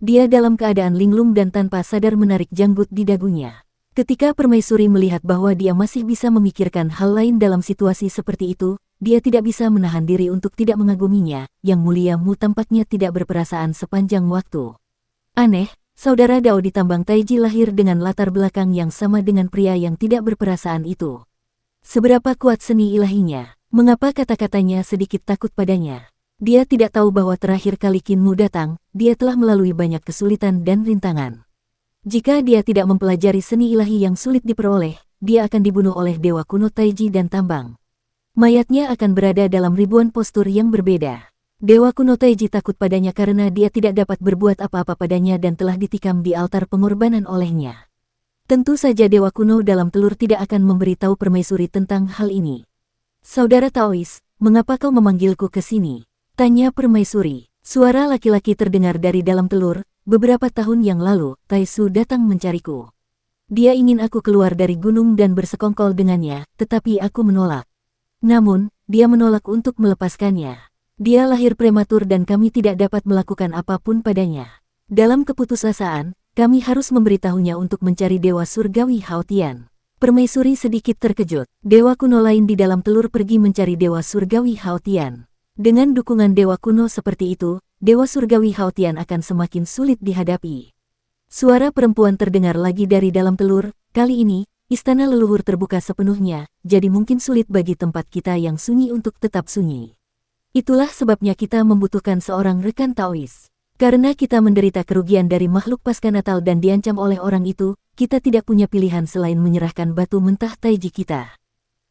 Dia dalam keadaan linglung dan tanpa sadar menarik janggut di dagunya. Ketika permaisuri melihat bahwa dia masih bisa memikirkan hal lain dalam situasi seperti itu, dia tidak bisa menahan diri untuk tidak mengaguminya, yang muliamu tampaknya tidak berperasaan sepanjang waktu. Aneh, saudara Dao di tambang Taiji lahir dengan latar belakang yang sama dengan pria yang tidak berperasaan itu. Seberapa kuat seni ilahinya, mengapa kata-katanya sedikit takut padanya? Dia tidak tahu bahwa terakhir kali Kinmu datang, dia telah melalui banyak kesulitan dan rintangan. Jika dia tidak mempelajari seni ilahi yang sulit diperoleh, dia akan dibunuh oleh Dewa Kuno Taiji dan tambang. Mayatnya akan berada dalam ribuan postur yang berbeda. Dewa Kuno Taiji takut padanya karena dia tidak dapat berbuat apa-apa padanya dan telah ditikam di altar pengorbanan olehnya. Tentu saja Dewa Kuno dalam telur tidak akan memberitahu permaisuri tentang hal ini. Saudara Taois, mengapa kau memanggilku ke sini? Tanya permaisuri. Suara laki-laki terdengar dari dalam telur. Beberapa tahun yang lalu, Taisu datang mencariku. Dia ingin aku keluar dari gunung dan bersekongkol dengannya, tetapi aku menolak. Namun, dia menolak untuk melepaskannya. Dia lahir prematur dan kami tidak dapat melakukan apapun padanya. Dalam keputusasaan, kami harus memberitahunya untuk mencari Dewa Surgawi Haotian. Permaisuri sedikit terkejut. Dewa kuno lain di dalam telur pergi mencari Dewa Surgawi Haotian. Dengan dukungan dewa kuno seperti itu, Dewa Surgawi Haotian akan semakin sulit dihadapi. Suara perempuan terdengar lagi dari dalam telur, kali ini, istana leluhur terbuka sepenuhnya, jadi mungkin sulit bagi tempat kita yang sunyi untuk tetap sunyi. Itulah sebabnya kita membutuhkan seorang rekan Taois. Karena kita menderita kerugian dari makhluk pasca Natal dan diancam oleh orang itu, kita tidak punya pilihan selain menyerahkan batu mentah Taiji kita.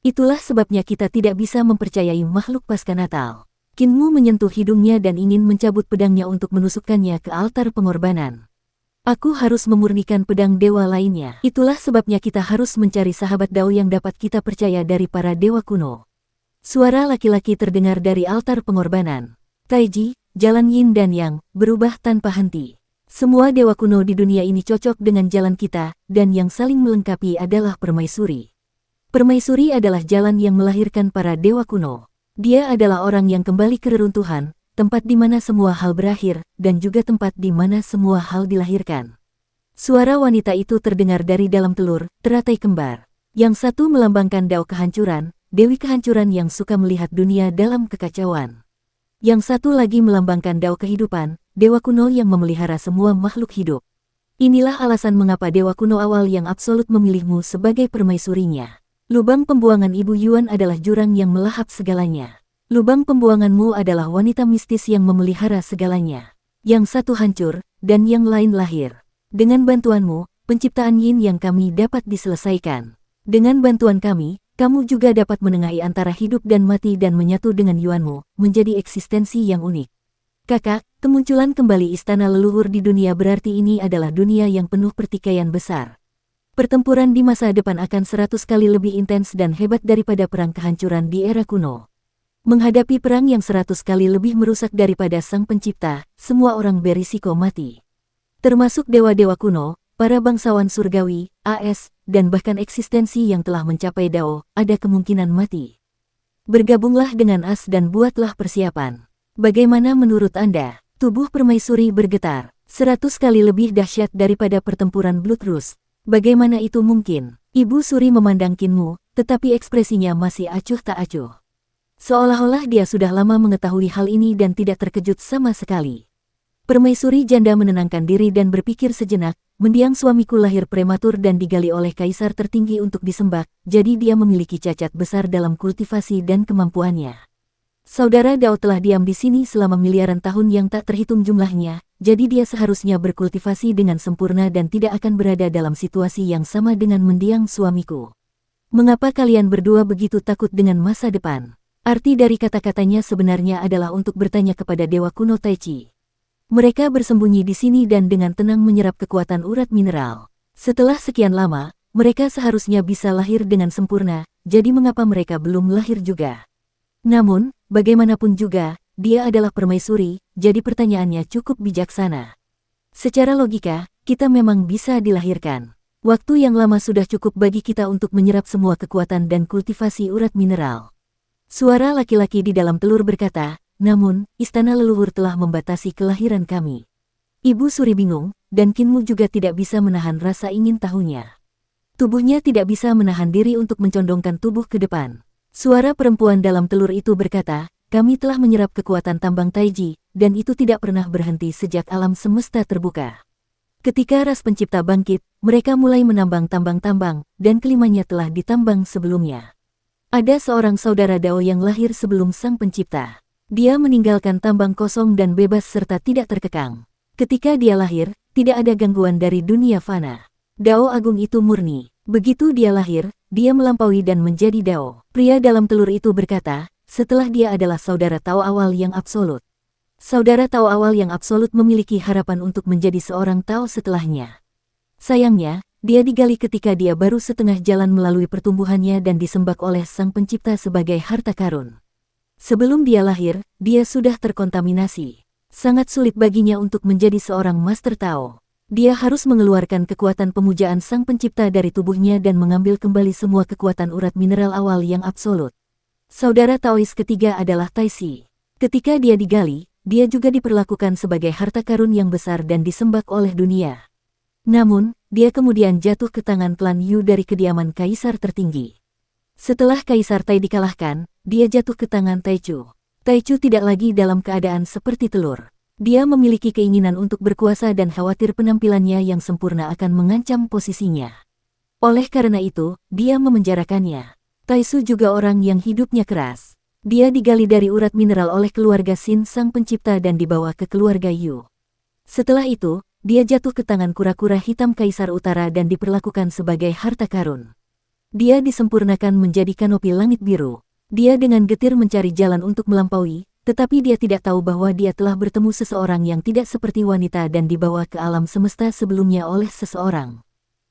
Itulah sebabnya kita tidak bisa mempercayai makhluk pasca Natal. Kinmu menyentuh hidungnya dan ingin mencabut pedangnya untuk menusukkannya ke altar pengorbanan. Aku harus memurnikan pedang dewa lainnya. Itulah sebabnya kita harus mencari sahabat Dao yang dapat kita percaya dari para dewa kuno. Suara laki-laki terdengar dari altar pengorbanan. Taiji, jalan yin dan yang, berubah tanpa henti. Semua dewa kuno di dunia ini cocok dengan jalan kita, dan yang saling melengkapi adalah permaisuri. Permaisuri adalah jalan yang melahirkan para dewa kuno. Dia adalah orang yang kembali ke reruntuhan, tempat di mana semua hal berakhir, dan juga tempat di mana semua hal dilahirkan. Suara wanita itu terdengar dari dalam telur, teratai kembar. Yang satu melambangkan Dao kehancuran, Dewi kehancuran yang suka melihat dunia dalam kekacauan. Yang satu lagi melambangkan Dao kehidupan, dewa kuno yang memelihara semua makhluk hidup. Inilah alasan mengapa dewa kuno awal yang absolut memilihmu sebagai permaisurinya. Lubang pembuangan Ibu Yuan adalah jurang yang melahap segalanya. Lubang pembuanganmu adalah wanita mistis yang memelihara segalanya. Yang satu hancur, dan yang lain lahir. Dengan bantuanmu, penciptaan yin yang kami dapat diselesaikan. Dengan bantuan kami, kamu juga dapat menengahi antara hidup dan mati dan menyatu dengan Yuanmu, menjadi eksistensi yang unik. Kakak, kemunculan kembali istana leluhur di dunia berarti ini adalah dunia yang penuh pertikaian besar. Pertempuran di masa depan akan 100 kali lebih intens dan hebat daripada perang kehancuran di era kuno. Menghadapi perang yang 100 kali lebih merusak daripada Sang Pencipta, semua orang berisiko mati. Termasuk dewa-dewa kuno, para bangsawan surgawi, AS, dan bahkan eksistensi yang telah mencapai Dao, ada kemungkinan mati. Bergabunglah dengan As dan buatlah persiapan. Bagaimana menurut Anda? Tubuh permaisuri bergetar, 100 kali lebih dahsyat daripada pertempuran Blood Rush. Bagaimana itu mungkin? Ibu Suri memandang Kinmu, tetapi ekspresinya masih acuh tak acuh. Seolah-olah dia sudah lama mengetahui hal ini dan tidak terkejut sama sekali. Permaisuri janda menenangkan diri dan berpikir sejenak, mendiang suamiku lahir prematur dan digali oleh kaisar tertinggi untuk disembah, jadi dia memiliki cacat besar dalam kultivasi dan kemampuannya. Saudara Dao telah diam di sini selama miliaran tahun yang tak terhitung jumlahnya, jadi dia seharusnya berkultivasi dengan sempurna dan tidak akan berada dalam situasi yang sama dengan mendiang suamiku. Mengapa kalian berdua begitu takut dengan masa depan? Arti dari kata-katanya sebenarnya adalah untuk bertanya kepada dewa kuno Taichi. Mereka bersembunyi di sini dan dengan tenang menyerap kekuatan urat mineral. Setelah sekian lama, mereka seharusnya bisa lahir dengan sempurna, jadi mengapa mereka belum lahir juga? Namun, bagaimanapun juga, dia adalah permaisuri, jadi pertanyaannya cukup bijaksana. Secara logika, kita memang bisa dilahirkan. Waktu yang lama sudah cukup bagi kita untuk menyerap semua kekuatan dan kultivasi urat mineral. Suara laki-laki di dalam telur berkata, namun, istana leluhur telah membatasi kelahiran kami. Ibu Suri bingung, dan Kinmu juga tidak bisa menahan rasa ingin tahunya. Tubuhnya tidak bisa menahan diri untuk mencondongkan tubuh ke depan. Suara perempuan dalam telur itu berkata, kami telah menyerap kekuatan tambang Taiji, dan itu tidak pernah berhenti sejak alam semesta terbuka. Ketika ras pencipta bangkit, mereka mulai menambang tambang-tambang, dan kelimanya telah ditambang sebelumnya. Ada seorang saudara Dao yang lahir sebelum Sang Pencipta. Dia meninggalkan tambang kosong dan bebas serta tidak terkekang. Ketika dia lahir, tidak ada gangguan dari dunia fana. Dao agung itu murni. Begitu dia lahir, dia melampaui dan menjadi Dao. Pria dalam telur itu berkata, setelah dia adalah saudara Tao awal yang absolut. Saudara Tao awal yang absolut memiliki harapan untuk menjadi seorang Tao setelahnya. Sayangnya, dia digali ketika dia baru setengah jalan melalui pertumbuhannya dan disembah oleh Sang Pencipta sebagai harta karun. Sebelum dia lahir, dia sudah terkontaminasi. Sangat sulit baginya untuk menjadi seorang Master Tao. Dia harus mengeluarkan kekuatan pemujaan Sang Pencipta dari tubuhnya dan mengambil kembali semua kekuatan urat mineral awal yang absolut. Saudara Taois ketiga adalah Taisi. Ketika dia digali, dia juga diperlakukan sebagai harta karun yang besar dan disembah oleh dunia. Namun, dia kemudian jatuh ke tangan klan Yu dari kediaman kaisar tertinggi. Setelah Kaisar Tai dikalahkan, dia jatuh ke tangan Taichu. Taichu tidak lagi dalam keadaan seperti telur. Dia memiliki keinginan untuk berkuasa dan khawatir penampilannya yang sempurna akan mengancam posisinya. Oleh karena itu, dia memenjarakannya. Taisu juga orang yang hidupnya keras. Dia digali dari urat mineral oleh keluarga Sin Sang Pencipta dan dibawa ke keluarga Yu. Setelah itu, dia jatuh ke tangan kura-kura hitam Kaisar Utara dan diperlakukan sebagai harta karun. Dia disempurnakan menjadi kanopi langit biru. Dia dengan getir mencari jalan untuk melampaui, tetapi dia tidak tahu bahwa dia telah bertemu seseorang yang tidak seperti wanita dan dibawa ke alam semesta sebelumnya oleh seseorang.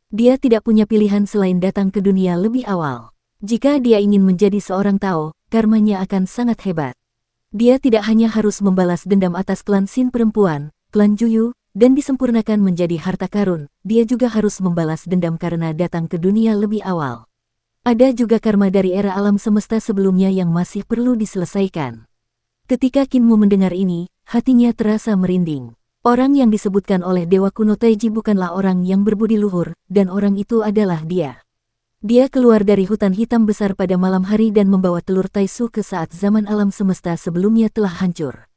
Dia tidak punya pilihan selain datang ke dunia lebih awal. Jika dia ingin menjadi seorang Tao, karmanya akan sangat hebat. Dia tidak hanya harus membalas dendam atas klan Sin perempuan, klan Juyu, dan disempurnakan menjadi harta karun, dia juga harus membalas dendam karena datang ke dunia lebih awal. Ada juga karma dari era alam semesta sebelumnya yang masih perlu diselesaikan. Ketika Kinmu mendengar ini, hatinya terasa merinding. Orang yang disebutkan oleh Dewa Kuno Taiji bukanlah orang yang berbudi luhur, dan orang itu adalah dia. Dia keluar dari hutan hitam besar pada malam hari dan membawa telur Taisu ke saat zaman alam semesta sebelumnya telah hancur.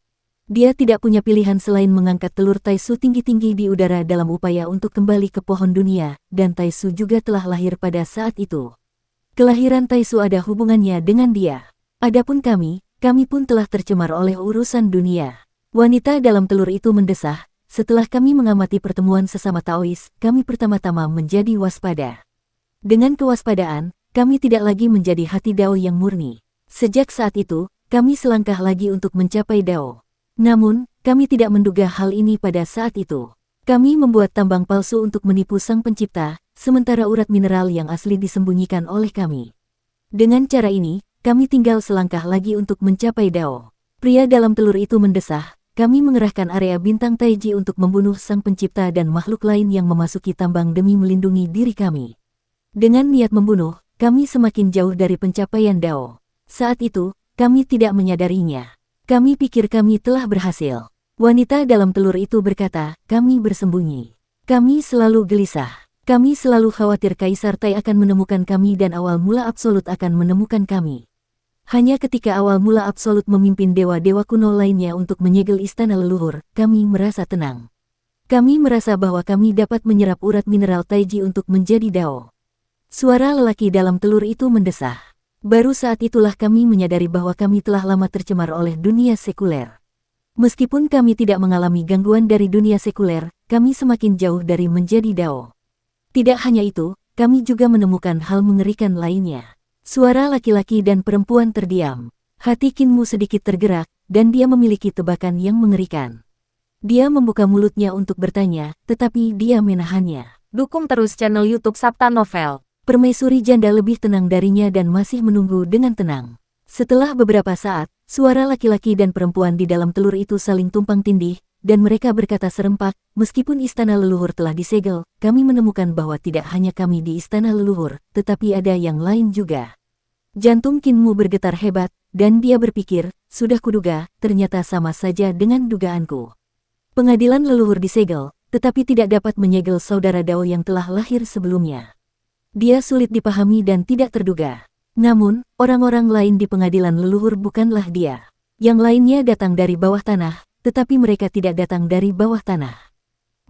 Dia tidak punya pilihan selain mengangkat telur Taisu tinggi-tinggi di udara dalam upaya untuk kembali ke pohon dunia, dan Taisu juga telah lahir pada saat itu. Kelahiran Taisu ada hubungannya dengan dia. Adapun kami pun telah tercemar oleh urusan dunia. Wanita dalam telur itu mendesah, setelah kami mengamati pertemuan sesama Taois, kami pertama-tama menjadi waspada. Dengan kewaspadaan, kami tidak lagi menjadi hati Dao yang murni. Sejak saat itu, kami selangkah lagi untuk mencapai Dao. Namun, kami tidak menduga hal ini pada saat itu. Kami membuat tambang palsu untuk menipu Sang Pencipta, sementara urat mineral yang asli disembunyikan oleh kami. Dengan cara ini, kami tinggal selangkah lagi untuk mencapai Dao. Pria dalam telur itu mendesah, kami mengerahkan area bintang Taiji untuk membunuh Sang Pencipta dan makhluk lain yang memasuki tambang demi melindungi diri kami. Dengan niat membunuh, kami semakin jauh dari pencapaian Dao. Saat itu, kami tidak menyadarinya. Kami pikir kami telah berhasil. Wanita dalam telur itu berkata, kami bersembunyi. Kami selalu gelisah. Kami selalu khawatir Kaisar Tai akan menemukan kami dan awal mula absolut akan menemukan kami. Hanya ketika awal mula absolut memimpin dewa-dewa kuno lainnya untuk menyegel istana leluhur, kami merasa tenang. Kami merasa bahwa kami dapat menyerap urat mineral Taiji untuk menjadi Dao. Suara lelaki dalam telur itu mendesah. Baru saat itulah kami menyadari bahwa kami telah lama tercemar oleh dunia sekuler. Meskipun kami tidak mengalami gangguan dari dunia sekuler, kami semakin jauh dari menjadi Dao. Tidak hanya itu, kami juga menemukan hal mengerikan lainnya. Suara laki-laki dan perempuan terdiam. Hati Kinmu sedikit tergerak, dan dia memiliki tebakan yang mengerikan. Dia membuka mulutnya untuk bertanya, tetapi dia menahannya. Dukung terus channel YouTube Sabta Novel. Permaisuri janda lebih tenang darinya dan masih menunggu dengan tenang. Setelah beberapa saat, suara laki-laki dan perempuan di dalam telur itu saling tumpang tindih, dan mereka berkata serempak, meskipun istana leluhur telah disegel, kami menemukan bahwa tidak hanya kami di istana leluhur, tetapi ada yang lain juga. Jantung Kinmu bergetar hebat, dan dia berpikir, sudah kuduga, ternyata sama saja dengan dugaanku. Pengadilan leluhur disegel, tetapi tidak dapat menyegel saudara Dao yang telah lahir sebelumnya. Dia sulit dipahami dan tidak terduga. Namun, orang-orang lain di pengadilan leluhur bukanlah dia. Yang lainnya datang dari bawah tanah, tetapi mereka tidak datang dari bawah tanah.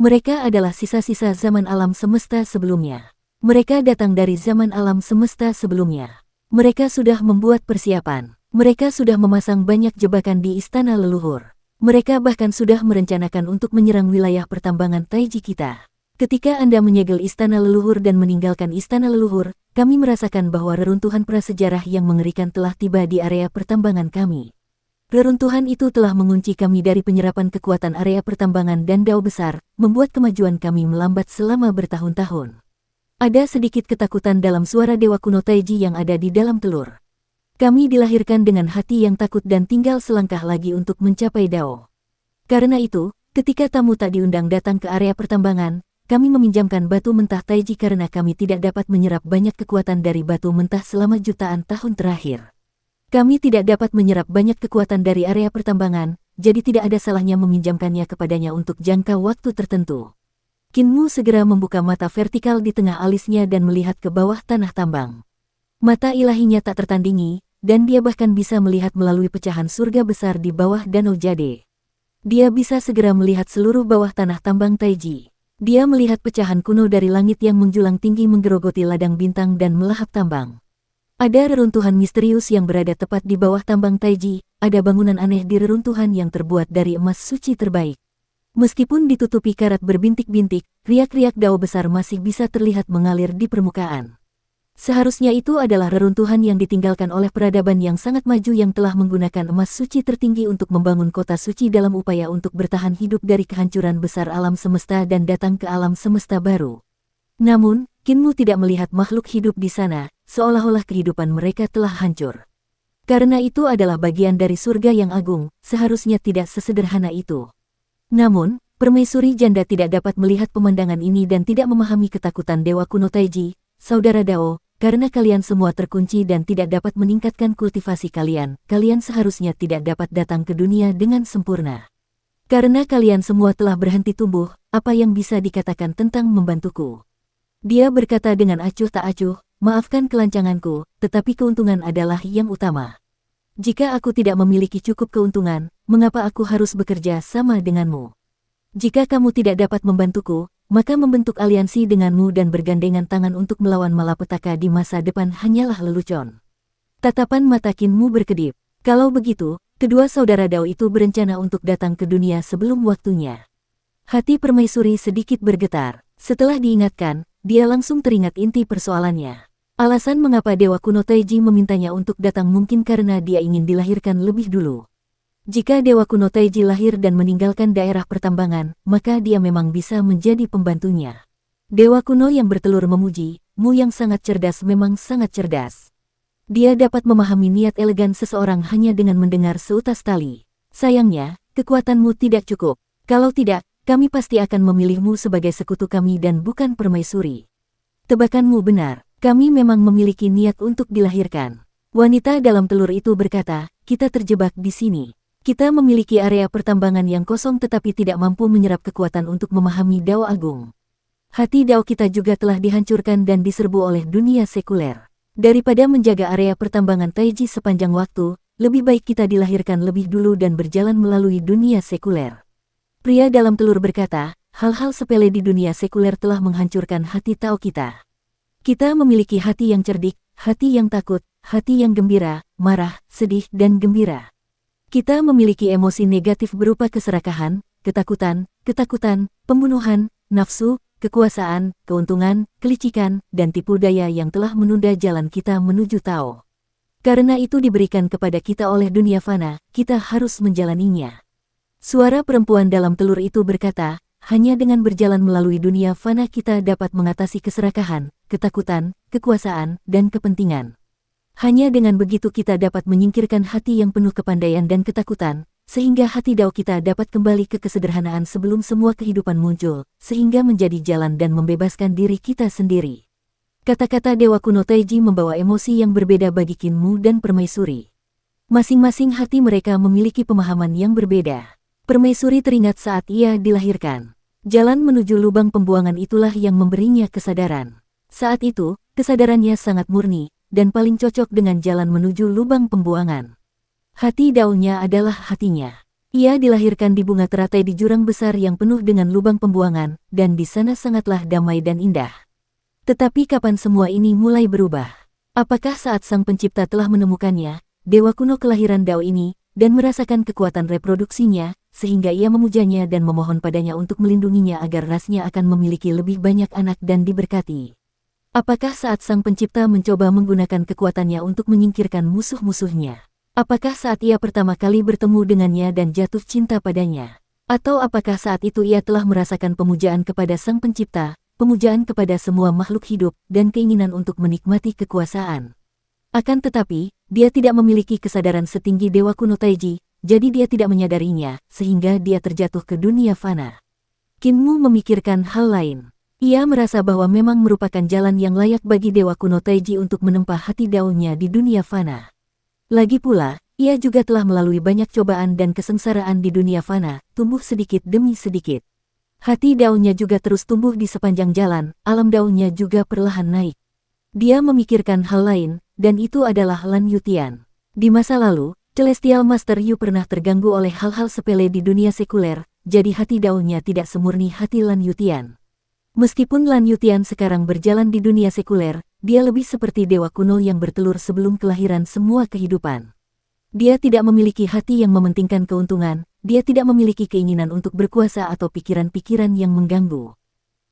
Mereka adalah sisa-sisa zaman alam semesta sebelumnya. Mereka datang dari zaman alam semesta sebelumnya. Mereka sudah membuat persiapan. Mereka sudah memasang banyak jebakan di istana leluhur. Mereka bahkan sudah merencanakan untuk menyerang wilayah pertambangan Taiji kita. Ketika Anda menyegel istana leluhur dan meninggalkan istana leluhur, kami merasakan bahwa reruntuhan prasejarah yang mengerikan telah tiba di area pertambangan kami. Reruntuhan itu telah mengunci kami dari penyerapan kekuatan area pertambangan dan Dao besar, membuat kemajuan kami melambat selama bertahun-tahun. Ada sedikit ketakutan dalam suara Dewa Kuno Taiji yang ada di dalam telur. Kami dilahirkan dengan hati yang takut dan tinggal selangkah lagi untuk mencapai Dao. Karena itu, ketika tamu tak diundang datang ke area pertambangan, kami meminjamkan batu mentah Taiji karena kami tidak dapat menyerap banyak kekuatan dari batu mentah selama jutaan tahun terakhir. Kami tidak dapat menyerap banyak kekuatan dari area pertambangan, jadi tidak ada salahnya meminjamkannya kepadanya untuk jangka waktu tertentu. Kinmu segera membuka mata vertikal di tengah alisnya dan melihat ke bawah tanah tambang. Mata ilahinya tak tertandingi, dan dia bahkan bisa melihat melalui pecahan surga besar di bawah Danau Jade. Dia bisa segera melihat seluruh bawah tanah tambang Taiji. Dia melihat pecahan kuno dari langit yang menjulang tinggi menggerogoti ladang bintang dan melahap tambang. Ada reruntuhan misterius yang berada tepat di bawah tambang Taiji, ada bangunan aneh di reruntuhan yang terbuat dari emas suci terbaik. Meskipun ditutupi karat berbintik-bintik, riak-riak dao besar masih bisa terlihat mengalir di permukaan. Seharusnya itu adalah reruntuhan yang ditinggalkan oleh peradaban yang sangat maju yang telah menggunakan emas suci tertinggi untuk membangun kota suci dalam upaya untuk bertahan hidup dari kehancuran besar alam semesta dan datang ke alam semesta baru. Namun, Kinmu tidak melihat makhluk hidup di sana, seolah-olah kehidupan mereka telah hancur. Karena itu adalah bagian dari surga yang agung, seharusnya tidak sesederhana itu. Namun, permaisuri janda tidak dapat melihat pemandangan ini dan tidak memahami ketakutan Dewa Kuno Taiji, saudara Dao. Karena kalian semua terkunci dan tidak dapat meningkatkan kultivasi kalian, kalian seharusnya tidak dapat datang ke dunia dengan sempurna. Karena kalian semua telah berhenti tumbuh, apa yang bisa dikatakan tentang membantuku? Dia berkata dengan acuh tak acuh, maafkan kelancanganku, tetapi keuntungan adalah yang utama. Jika aku tidak memiliki cukup keuntungan, mengapa aku harus bekerja sama denganmu? Jika kamu tidak dapat membantuku, maka membentuk aliansi denganmu dan bergandengan tangan untuk melawan malapetaka di masa depan hanyalah lelucon. Tatapan mata Kinmu berkedip. Kalau begitu, kedua saudara Dao itu berencana untuk datang ke dunia sebelum waktunya. Hati permaisuri sedikit bergetar. Setelah diingatkan, dia langsung teringat inti persoalannya. Alasan mengapa Dewa Kuno Taiji memintanya untuk datang mungkin karena dia ingin dilahirkan lebih dulu. Jika Dewa Kuno Taiji lahir dan meninggalkan daerah pertambangan, maka dia memang bisa menjadi pembantunya. Dewa Kuno yang bertelur memuji, mu yang sangat cerdas memang sangat cerdas. Dia dapat memahami niat elegan seseorang hanya dengan mendengar seutas tali. Sayangnya, kekuatanmu tidak cukup. Kalau tidak, kami pasti akan memilihmu sebagai sekutu kami dan bukan permaisuri. Tebakanmu benar, kami memang memiliki niat untuk dilahirkan. Wanita dalam telur itu berkata, kita terjebak di sini. Kita memiliki area pertambangan yang kosong tetapi tidak mampu menyerap kekuatan untuk memahami Dao Agung. Hati Dao kita juga telah dihancurkan dan diserbu oleh dunia sekuler. Daripada menjaga area pertambangan Taiji sepanjang waktu, lebih baik kita dilahirkan lebih dulu dan berjalan melalui dunia sekuler. Pria dalam telur berkata, hal-hal sepele di dunia sekuler telah menghancurkan hati Tao kita. Kita memiliki hati yang cerdik, hati yang takut, hati yang gembira, marah, sedih, dan gembira. Kita memiliki emosi negatif berupa keserakahan, ketakutan, pembunuhan, nafsu, kekuasaan, keuntungan, kelicikan, dan tipu daya yang telah menunda jalan kita menuju Tao. Karena itu diberikan kepada kita oleh dunia fana, kita harus menjalaninya. Suara perempuan dalam telur itu berkata, hanya dengan berjalan melalui dunia fana kita dapat mengatasi keserakahan, ketakutan, kekuasaan, dan kepentingan. Hanya dengan begitu kita dapat menyingkirkan hati yang penuh kepandaian dan ketakutan, sehingga hati Dao kita dapat kembali ke kesederhanaan sebelum semua kehidupan muncul, sehingga menjadi jalan dan membebaskan diri kita sendiri. Kata-kata Dewa Kuno Taiji membawa emosi yang berbeda bagi Kinmu dan Permaisuri. Masing-masing hati mereka memiliki pemahaman yang berbeda. Permaisuri teringat saat ia dilahirkan. Jalan menuju lubang pembuangan itulah yang memberinya kesadaran. Saat itu, kesadarannya sangat murni, dan paling cocok dengan jalan menuju lubang pembuangan. Hati Dao-nya adalah hatinya. Ia dilahirkan di bunga teratai di jurang besar yang penuh dengan lubang pembuangan, dan di sana sangatlah damai dan indah. Tetapi kapan semua ini mulai berubah? Apakah saat Sang Pencipta telah menemukannya, Dewa Kuno kelahiran Dao ini, dan merasakan kekuatan reproduksinya, sehingga ia memujanya dan memohon padanya untuk melindunginya agar rasnya akan memiliki lebih banyak anak dan diberkati? Apakah saat Sang Pencipta mencoba menggunakan kekuatannya untuk menyingkirkan musuh-musuhnya? Apakah saat ia pertama kali bertemu dengannya dan jatuh cinta padanya? Atau apakah saat itu ia telah merasakan pemujaan kepada Sang Pencipta, pemujaan kepada semua makhluk hidup, dan keinginan untuk menikmati kekuasaan? Akan tetapi, dia tidak memiliki kesadaran setinggi Dewa Kuno Taiji, jadi dia tidak menyadarinya, sehingga dia terjatuh ke dunia fana. Kinmu memikirkan hal lain. Ia merasa bahwa memang merupakan jalan yang layak bagi Dewa Kuno Taiji untuk menempa hati Dao-nya di dunia fana. Lagi pula, ia juga telah melalui banyak cobaan dan kesengsaraan di dunia fana, tumbuh sedikit demi sedikit. Hati Dao-nya juga terus tumbuh di sepanjang jalan, alam Dao-nya juga perlahan naik. Dia memikirkan hal lain, dan itu adalah Lan Yutian. Di masa lalu, Celestial Master Yu pernah terganggu oleh hal-hal sepele di dunia sekuler, jadi hati Dao-nya tidak semurni hati Lan Yutian. Meskipun Lan Yutian sekarang berjalan di dunia sekuler, dia lebih seperti dewa kuno yang bertelur sebelum kelahiran semua kehidupan. Dia tidak memiliki hati yang mementingkan keuntungan, dia tidak memiliki keinginan untuk berkuasa atau pikiran-pikiran yang mengganggu.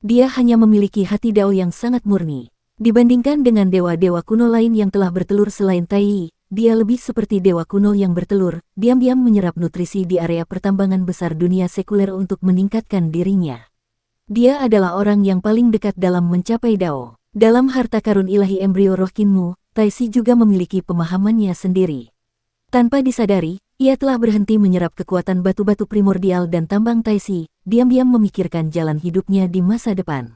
Dia hanya memiliki hati Dao yang sangat murni. Dibandingkan dengan dewa-dewa kuno lain yang telah bertelur selain Tai Yi, dia lebih seperti dewa kuno yang bertelur, diam-diam menyerap nutrisi di area pertambangan besar dunia sekuler untuk meningkatkan dirinya. Dia adalah orang yang paling dekat dalam mencapai Dao. Dalam harta karun ilahi embrio roh Qinmu, Tai Si juga memiliki pemahamannya sendiri. Tanpa disadari, ia telah berhenti menyerap kekuatan batu-batu primordial dan tambang Tai Si, diam-diam memikirkan jalan hidupnya di masa depan.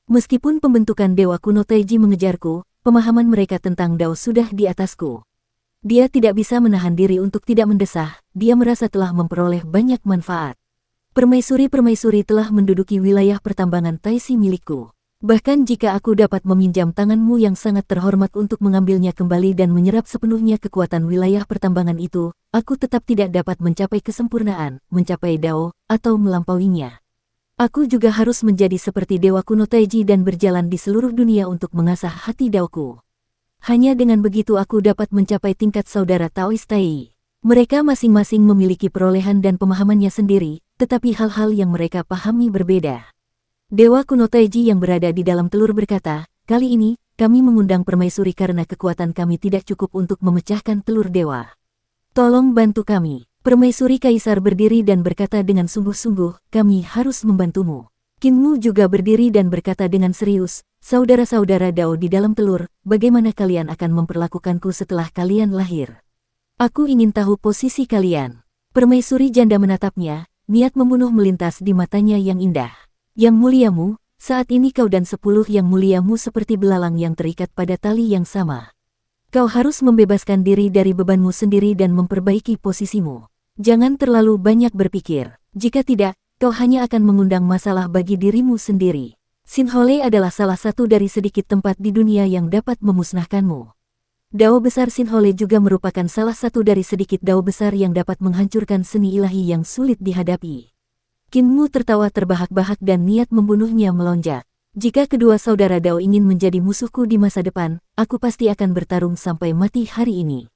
Meskipun pembentukan dewa kuno Taiji mengejarku, pemahaman mereka tentang Dao sudah di atasku. Dia tidak bisa menahan diri untuk tidak mendesah, dia merasa telah memperoleh banyak manfaat. Permaisuri-permaisuri telah menduduki wilayah pertambangan Tai Si milikku. Bahkan jika aku dapat meminjam tanganmu yang sangat terhormat untuk mengambilnya kembali dan menyerap sepenuhnya kekuatan wilayah pertambangan itu, aku tetap tidak dapat mencapai kesempurnaan, mencapai Dao, atau melampauinya. Aku juga harus menjadi seperti dewa kuno Taiji dan berjalan di seluruh dunia untuk mengasah hati Daoku. Hanya dengan begitu aku dapat mencapai tingkat saudara Taoist Tai Yi. Mereka masing-masing memiliki perolehan dan pemahamannya sendiri, tetapi hal-hal yang mereka pahami berbeda. Dewa kuno Taiji yang berada di dalam telur berkata, kali ini, kami mengundang permaisuri karena kekuatan kami tidak cukup untuk memecahkan telur dewa. Tolong bantu kami. Permaisuri kaisar berdiri dan berkata dengan sungguh-sungguh, kami harus membantumu. Qinmu juga berdiri dan berkata dengan serius, saudara-saudara Dao di dalam telur, bagaimana kalian akan memperlakukanku setelah kalian lahir? Aku ingin tahu posisi kalian. Permaisuri janda menatapnya, niat membunuh melintas di matanya yang indah. Yang muliamu, saat ini kau dan 10 yang muliamu seperti belalang yang terikat pada tali yang sama. Kau harus membebaskan diri dari bebanmu sendiri dan memperbaiki posisimu. Jangan terlalu banyak berpikir. Jika tidak, kau hanya akan mengundang masalah bagi dirimu sendiri. Sinhole adalah salah satu dari sedikit tempat di dunia yang dapat memusnahkanmu. Dao besar Sinhole juga merupakan salah satu dari sedikit dao besar yang dapat menghancurkan seni ilahi yang sulit dihadapi. Qinmu tertawa terbahak-bahak dan niat membunuhnya melonjak. Jika kedua saudara Dao ingin menjadi musuhku di masa depan, aku pasti akan bertarung sampai mati hari ini.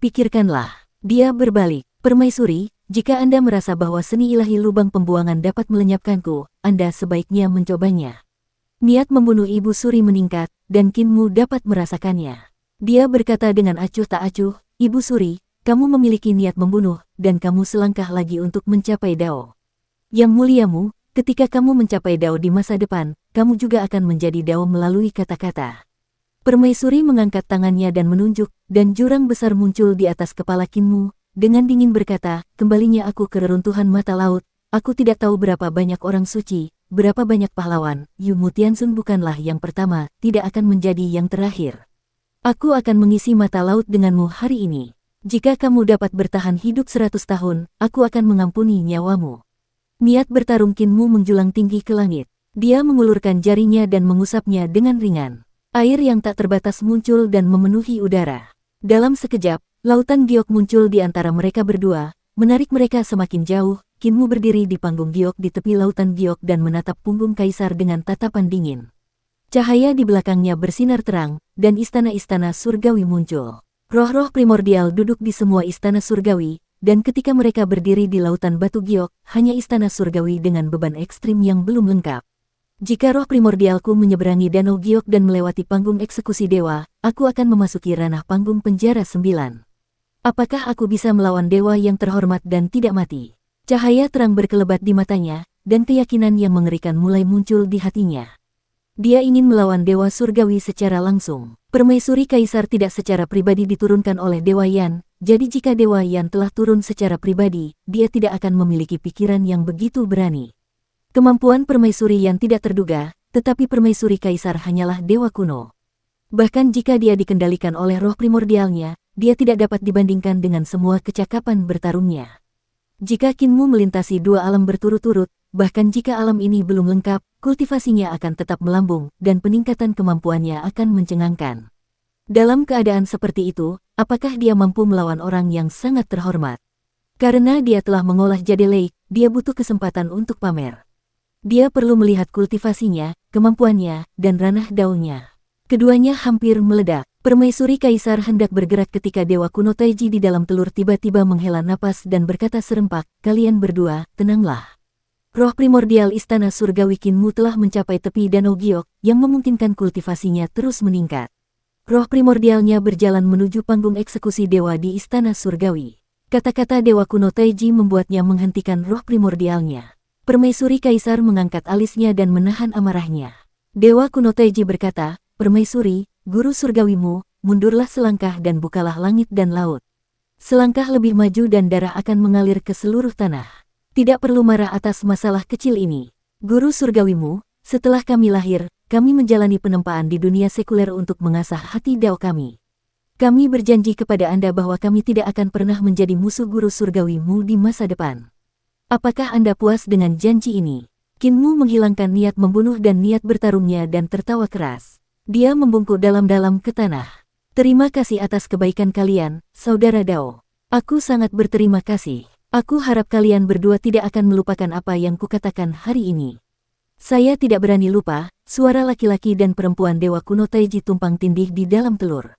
Pikirkanlah. Dia berbalik. Permaisuri, jika Anda merasa bahwa seni ilahi lubang pembuangan dapat melenyapkanku, Anda sebaiknya mencobanya. Niat membunuh Ibu Suri meningkat, dan Qinmu dapat merasakannya. Dia berkata dengan acuh tak acuh, Ibu Suri, kamu memiliki niat membunuh, dan kamu selangkah lagi untuk mencapai Dao. Yang muliamu, ketika kamu mencapai Dao di masa depan, kamu juga akan menjadi Dao melalui kata-kata. Permaisuri mengangkat tangannya dan menunjuk, dan jurang besar muncul di atas kepala Qinmu, dengan dingin berkata, kembalinya aku ke reruntuhan mata laut, aku tidak tahu berapa banyak orang suci, berapa banyak pahlawan, Yu Mutiansun bukanlah yang pertama, tidak akan menjadi yang terakhir. Aku akan mengisi mata laut denganmu hari ini. Jika kamu dapat bertahan hidup 100 tahun, aku akan mengampuni nyawamu. Niat bertarung Qinmu menjulang tinggi ke langit. Dia mengulurkan jarinya dan mengusapnya dengan ringan. Air yang tak terbatas muncul dan memenuhi udara. Dalam sekejap, lautan giok muncul di antara mereka berdua, menarik mereka semakin jauh. Qinmu berdiri di panggung giok di tepi lautan giok dan menatap punggung kaisar dengan tatapan dingin. Cahaya di belakangnya bersinar terang, dan istana-istana surgawi muncul. Roh-roh primordial duduk di semua istana surgawi, dan ketika mereka berdiri di lautan batu giok, hanya istana surgawi dengan beban ekstrim yang belum lengkap. Jika roh primordialku menyeberangi danau giok dan melewati panggung eksekusi dewa, aku akan memasuki ranah panggung penjara 9. Apakah aku bisa melawan dewa yang terhormat dan tidak mati? Cahaya terang berkelebat di matanya, dan keyakinan yang mengerikan mulai muncul di hatinya. Dia ingin melawan dewa surgawi secara langsung. Permaisuri kaisar tidak secara pribadi diturunkan oleh Dewa Yan, jadi jika Dewa Yan telah turun secara pribadi, dia tidak akan memiliki pikiran yang begitu berani. Kemampuan permaisuri yang tidak terduga, tetapi permaisuri kaisar hanyalah dewa kuno. Bahkan jika dia dikendalikan oleh roh primordialnya, dia tidak dapat dibandingkan dengan semua kecakapan bertarungnya. Jika Qinmu melintasi 2 alam berturut-turut, bahkan jika alam ini belum lengkap, kultivasinya akan tetap melambung, dan peningkatan kemampuannya akan mencengangkan. Dalam keadaan seperti itu, apakah dia mampu melawan orang yang sangat terhormat? Karena dia telah mengolah jade lei, dia butuh kesempatan untuk pamer. Dia perlu melihat kultivasinya, kemampuannya, dan ranah daunnya. Keduanya hampir meledak. Permaisuri Kaisar hendak bergerak ketika Dewa Kuno Taiji di dalam telur tiba-tiba menghela napas dan berkata serempak, "Kalian berdua, tenanglah. Roh primordial Istana Surgawi Kinmu telah mencapai tepi Danau Giok, yang memungkinkan kultivasinya terus meningkat. Roh primordialnya berjalan menuju panggung eksekusi dewa di Istana Surgawi." Kata-kata Dewa Kuno Taiji membuatnya menghentikan roh primordialnya. Permaisuri Kaisar mengangkat alisnya dan menahan amarahnya. Dewa Kuno Taiji berkata, "Permaisuri, guru surgawimu, mundurlah selangkah dan bukalah langit dan laut. Selangkah lebih maju dan darah akan mengalir ke seluruh tanah. Tidak perlu marah atas masalah kecil ini. Guru surgawimu, setelah kami lahir, kami menjalani penempaan di dunia sekuler untuk mengasah hati dao kami. Kami berjanji kepada Anda bahwa kami tidak akan pernah menjadi musuh guru surgawimu di masa depan. Apakah Anda puas dengan janji ini?" Kinmu menghilangkan niat membunuh dan niat bertarungnya dan tertawa keras. Dia membungkuk dalam-dalam ke tanah. "Terima kasih atas kebaikan kalian, Saudara Dao. Aku sangat berterima kasih. Aku harap kalian berdua tidak akan melupakan apa yang kukatakan hari ini." "Saya tidak berani lupa," suara laki-laki dan perempuan Dewa Kuno Taiji tumpang tindih di dalam telur.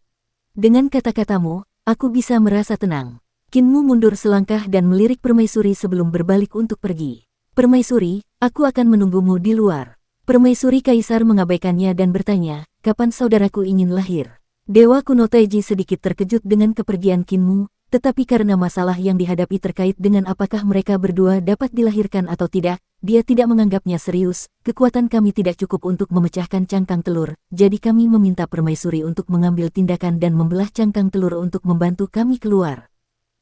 "Dengan kata-katamu, aku bisa merasa tenang." Kinmu mundur selangkah dan melirik permaisuri sebelum berbalik untuk pergi. "Permaisuri, aku akan menunggumu di luar." Permaisuri Kaisar mengabaikannya dan bertanya, "Kapan saudaraku ingin lahir?" Dewa Kuno Taiji sedikit terkejut dengan kepergian Kinmu, tetapi karena masalah yang dihadapi terkait dengan apakah mereka berdua dapat dilahirkan atau tidak, dia tidak menganggapnya serius. "Kekuatan kami tidak cukup untuk memecahkan cangkang telur, jadi kami meminta permaisuri untuk mengambil tindakan dan membelah cangkang telur untuk membantu kami keluar.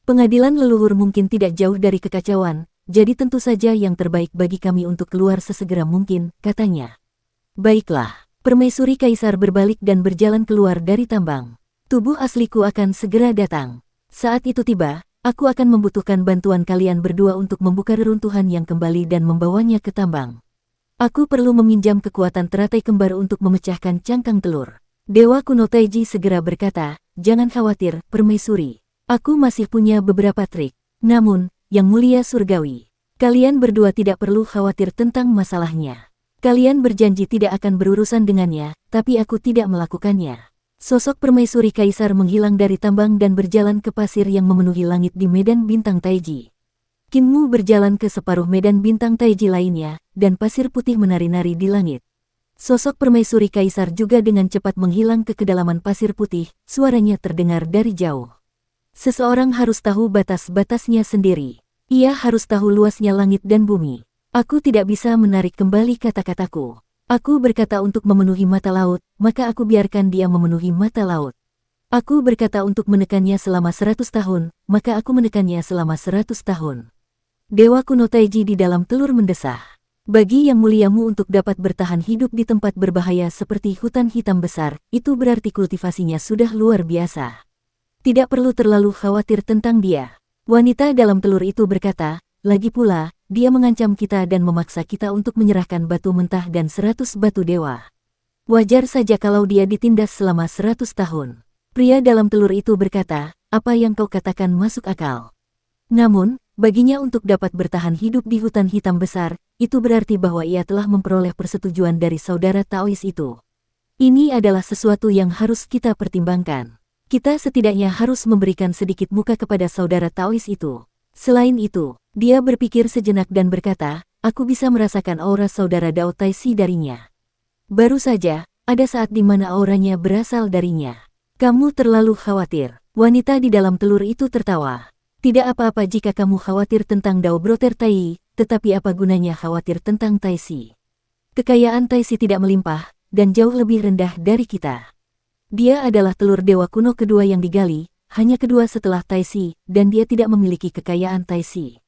Pengadilan leluhur mungkin tidak jauh dari kekacauan, jadi tentu saja yang terbaik bagi kami untuk keluar sesegera mungkin," katanya. "Baiklah." Permaisuri Kaisar berbalik dan berjalan keluar dari tambang. "Tubuh asliku akan segera datang. Saat itu tiba, aku akan membutuhkan bantuan kalian berdua untuk membuka reruntuhan yang kembali dan membawanya ke tambang. Aku perlu meminjam kekuatan teratai kembar untuk memecahkan cangkang telur." Dewa Kuno Taiji segera berkata, "Jangan khawatir, Permaisuri. Aku masih punya beberapa trik. Namun, Yang Mulia Surgawi, kalian berdua tidak perlu khawatir tentang masalahnya. Kalian berjanji tidak akan berurusan dengannya, tapi aku tidak melakukannya." Sosok Permaisuri Kaisar menghilang dari tambang dan berjalan ke pasir yang memenuhi langit di medan bintang Taiji. Kinmu berjalan ke separuh medan bintang Taiji lainnya, dan pasir putih menari-nari di langit. Sosok Permaisuri Kaisar juga dengan cepat menghilang ke kedalaman pasir putih, suaranya terdengar dari jauh. "Seseorang harus tahu batas-batasnya sendiri. Ia harus tahu luasnya langit dan bumi. Aku tidak bisa menarik kembali kata-kataku. Aku berkata untuk memenuhi mata laut, maka aku biarkan dia memenuhi mata laut. Aku berkata untuk menekannya selama 100 tahun, maka aku menekannya selama 100 tahun. Dewa Kuno Taiji di dalam telur mendesah. "Bagi Yang Muliamu untuk dapat bertahan hidup di tempat berbahaya seperti hutan hitam besar, itu berarti kultivasinya sudah luar biasa. Tidak perlu terlalu khawatir tentang dia." Wanita dalam telur itu berkata, "Lagi pula, dia mengancam kita dan memaksa kita untuk menyerahkan batu mentah dan 100 batu dewa. Wajar saja kalau dia ditindas selama 100 tahun. Pria dalam telur itu berkata, "Apa yang kau katakan masuk akal. Namun, baginya untuk dapat bertahan hidup di hutan hitam besar, itu berarti bahwa ia telah memperoleh persetujuan dari saudara Taois itu. Ini adalah sesuatu yang harus kita pertimbangkan. Kita setidaknya harus memberikan sedikit muka kepada saudara Taois itu." Selain itu, dia berpikir sejenak dan berkata, "Aku bisa merasakan aura saudara Dao Taisi darinya. Baru saja, ada saat di mana auranya berasal darinya." "Kamu terlalu khawatir." Wanita di dalam telur itu tertawa. "Tidak apa-apa jika kamu khawatir tentang Dao Broter Tai, tetapi apa gunanya khawatir tentang Taisi? Kekayaan Taisi tidak melimpah, dan jauh lebih rendah dari kita. Dia adalah telur dewa kuno kedua yang digali, hanya kedua setelah Taisi, dan dia tidak memiliki kekayaan Taisi.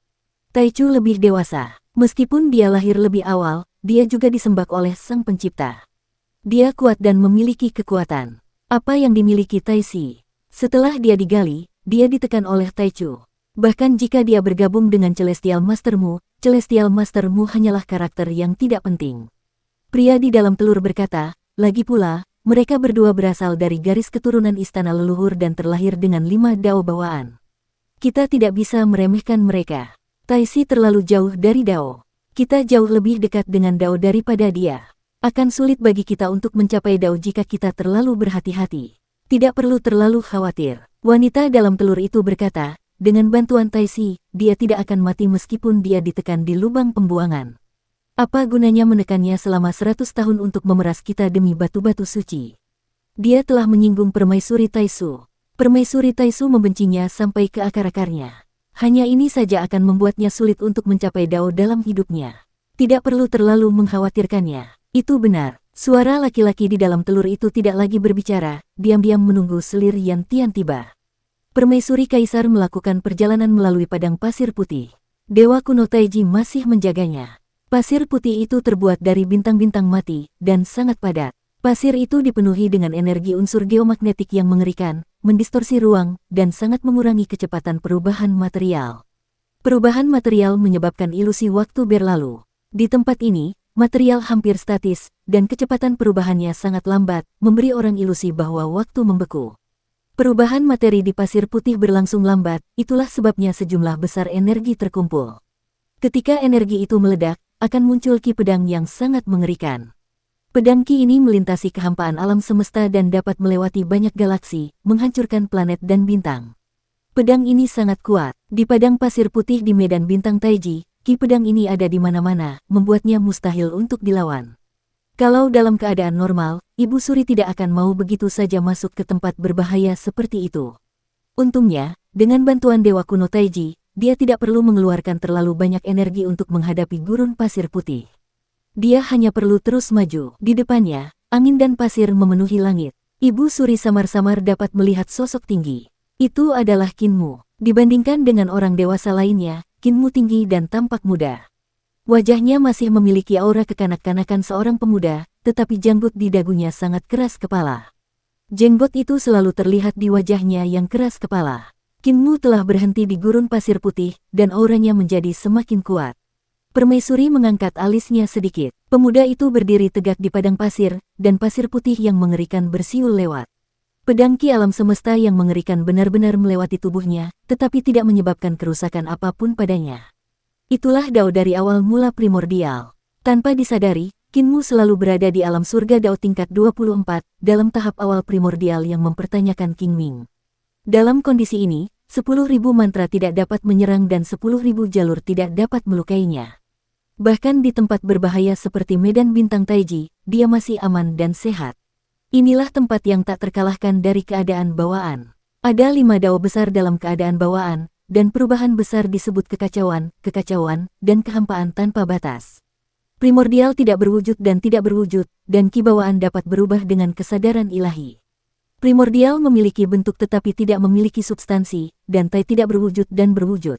Taichu lebih dewasa. Meskipun dia lahir lebih awal, dia juga disembah oleh Sang Pencipta. Dia kuat dan memiliki kekuatan. Apa yang dimiliki Taisi? Setelah dia digali, dia ditekan oleh Taichu. Bahkan jika dia bergabung dengan Celestial Mastermu hanyalah karakter yang tidak penting." Pria di dalam telur berkata, "Lagi pula, mereka berdua berasal dari garis keturunan istana leluhur dan terlahir dengan 5 dao bawaan. Kita tidak bisa meremehkan mereka. Taisi terlalu jauh dari dao. Kita jauh lebih dekat dengan dao daripada dia. Akan sulit bagi kita untuk mencapai dao jika kita terlalu berhati-hati. Tidak perlu terlalu khawatir. Wanita dalam telur itu berkata, dengan bantuan Taisi, dia tidak akan mati meskipun dia ditekan di lubang pembuangan. Apa gunanya menekannya selama 100 tahun untuk memeras kita demi batu-batu suci? Dia telah menyinggung permaisuri Taisu. Permaisuri Taisu membencinya sampai ke akar-akarnya. Hanya ini saja akan membuatnya sulit untuk mencapai Dao dalam hidupnya. Tidak perlu terlalu mengkhawatirkannya. Itu benar. Suara laki-laki di dalam telur itu tidak lagi berbicara, diam-diam menunggu selir Yan Tian tiba. Permaisuri Kaisar melakukan perjalanan melalui padang pasir putih. Dewa kuno Taiji masih menjaganya. Pasir putih itu terbuat dari bintang-bintang mati, dan sangat padat. Pasir itu dipenuhi dengan energi unsur geomagnetik yang mengerikan, mendistorsi ruang, dan sangat mengurangi kecepatan perubahan material. Perubahan material menyebabkan ilusi waktu berlalu. Di tempat ini, material hampir statis, dan kecepatan perubahannya sangat lambat, memberi orang ilusi bahwa waktu membeku. Perubahan materi di pasir putih berlangsung lambat, itulah sebabnya sejumlah besar energi terkumpul. Ketika energi itu meledak, akan muncul ki pedang yang sangat mengerikan. Pedang ki ini melintasi kehampaan alam semesta dan dapat melewati banyak galaksi, menghancurkan planet dan bintang. Pedang ini sangat kuat. Di padang pasir putih di medan bintang Taiji, ki pedang ini ada di mana-mana, membuatnya mustahil untuk dilawan. Kalau dalam keadaan normal, Ibu Suri tidak akan mau begitu saja masuk ke tempat berbahaya seperti itu. Untungnya, dengan bantuan Dewa Kuno Taiji, dia tidak perlu mengeluarkan terlalu banyak energi untuk menghadapi gurun pasir putih. Dia hanya perlu terus maju. Di depannya, angin dan pasir memenuhi langit. Ibu Suri samar-samar dapat melihat sosok tinggi. Itu adalah Kinmu. Dibandingkan dengan orang dewasa lainnya, Kinmu tinggi dan tampak muda. Wajahnya masih memiliki aura kekanak-kanakan seorang pemuda, tetapi janggut di dagunya sangat keras kepala. Jenggot itu selalu terlihat di wajahnya yang keras kepala. Kinmu telah berhenti di gurun pasir putih, dan auranya menjadi semakin kuat. Permaisuri mengangkat alisnya sedikit. Pemuda itu berdiri tegak di padang pasir, dan pasir putih yang mengerikan bersiul lewat. Pedang ki alam semesta yang mengerikan benar-benar melewati tubuhnya, tetapi tidak menyebabkan kerusakan apapun padanya. Itulah Dao dari awal mula primordial. Tanpa disadari, Kinmu selalu berada di alam surga Dao tingkat 24, dalam tahap awal primordial yang mempertanyakan King Ming. Dalam kondisi ini, 10.000 mantra tidak dapat menyerang dan 10.000 jalur tidak dapat melukainya. Bahkan di tempat berbahaya seperti medan bintang Taiji, dia masih aman dan sehat. Inilah tempat yang tak terkalahkan dari keadaan bawaan. Ada 5 Dao besar dalam keadaan bawaan, dan perubahan besar disebut kekacauan, dan kehampaan tanpa batas. Primordial tidak berwujud, dan kibawaan dapat berubah dengan kesadaran ilahi. Primordial memiliki bentuk tetapi tidak memiliki substansi, dan Tai tidak berwujud dan berwujud.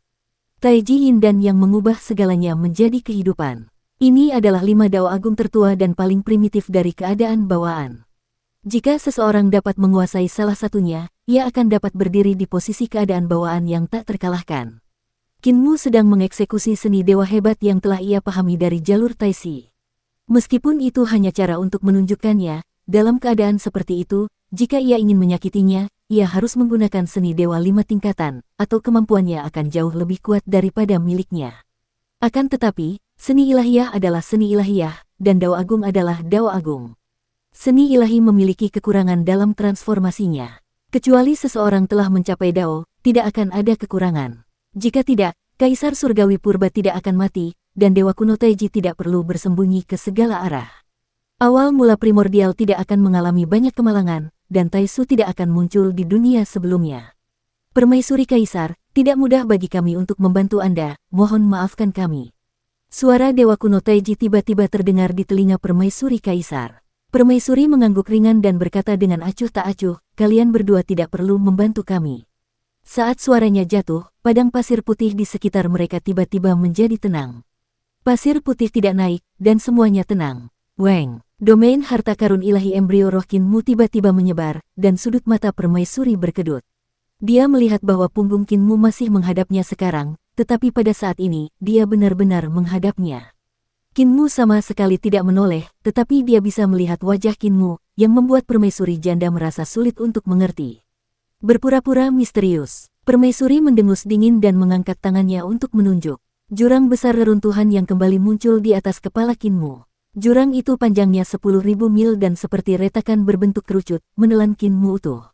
Taiji Yin dan yang mengubah segalanya menjadi kehidupan. Ini adalah 5 Dao agung tertua dan paling primitif dari keadaan bawaan. Jika seseorang dapat menguasai salah satunya, ia akan dapat berdiri di posisi keadaan bawaan yang tak terkalahkan. Kinmu sedang mengeksekusi seni dewa hebat yang telah ia pahami dari jalur Taisi. Meskipun itu hanya cara untuk menunjukkannya, dalam keadaan seperti itu, jika ia ingin menyakitinya, ia harus menggunakan seni dewa 5 tingkatan, atau kemampuannya akan jauh lebih kuat daripada miliknya. Akan tetapi, seni ilahiyah adalah seni ilahiyah, dan Dao Agung adalah Dao Agung. Seni ilahi memiliki kekurangan dalam transformasinya. Kecuali seseorang telah mencapai Dao, tidak akan ada kekurangan. Jika tidak, Kaisar Surgawi Purba tidak akan mati, dan Dewa Kuno Taiji tidak perlu bersembunyi ke segala arah. Awal mula primordial tidak akan mengalami banyak kemalangan, dan Taisu tidak akan muncul di dunia sebelumnya. Permaisuri Kaisar, tidak mudah bagi kami untuk membantu Anda, mohon maafkan kami. Suara Dewa Kuno Taiji tiba-tiba terdengar di telinga Permaisuri Kaisar. Permaisuri mengangguk ringan dan berkata dengan acuh tak acuh, kalian berdua tidak perlu membantu kami. Saat suaranya jatuh, padang pasir putih di sekitar mereka tiba-tiba menjadi tenang. Pasir putih tidak naik, dan semuanya tenang. Weng, domain harta karun ilahi embrio roh Kinmu tiba-tiba menyebar, dan sudut mata Permaisuri berkedut. Dia melihat bahwa punggung Kinmu masih menghadapnya sekarang, tetapi pada saat ini, dia benar-benar menghadapnya. Kinmu sama sekali tidak menoleh, tetapi dia bisa melihat wajah Kinmu, yang membuat Permaisuri janda merasa sulit untuk mengerti. Berpura-pura misterius, Permaisuri mendengus dingin dan mengangkat tangannya untuk menunjuk. Jurang besar reruntuhan yang kembali muncul di atas kepala Kinmu. Jurang itu panjangnya 10.000 mil dan seperti retakan berbentuk kerucut, menelan Kinmu utuh.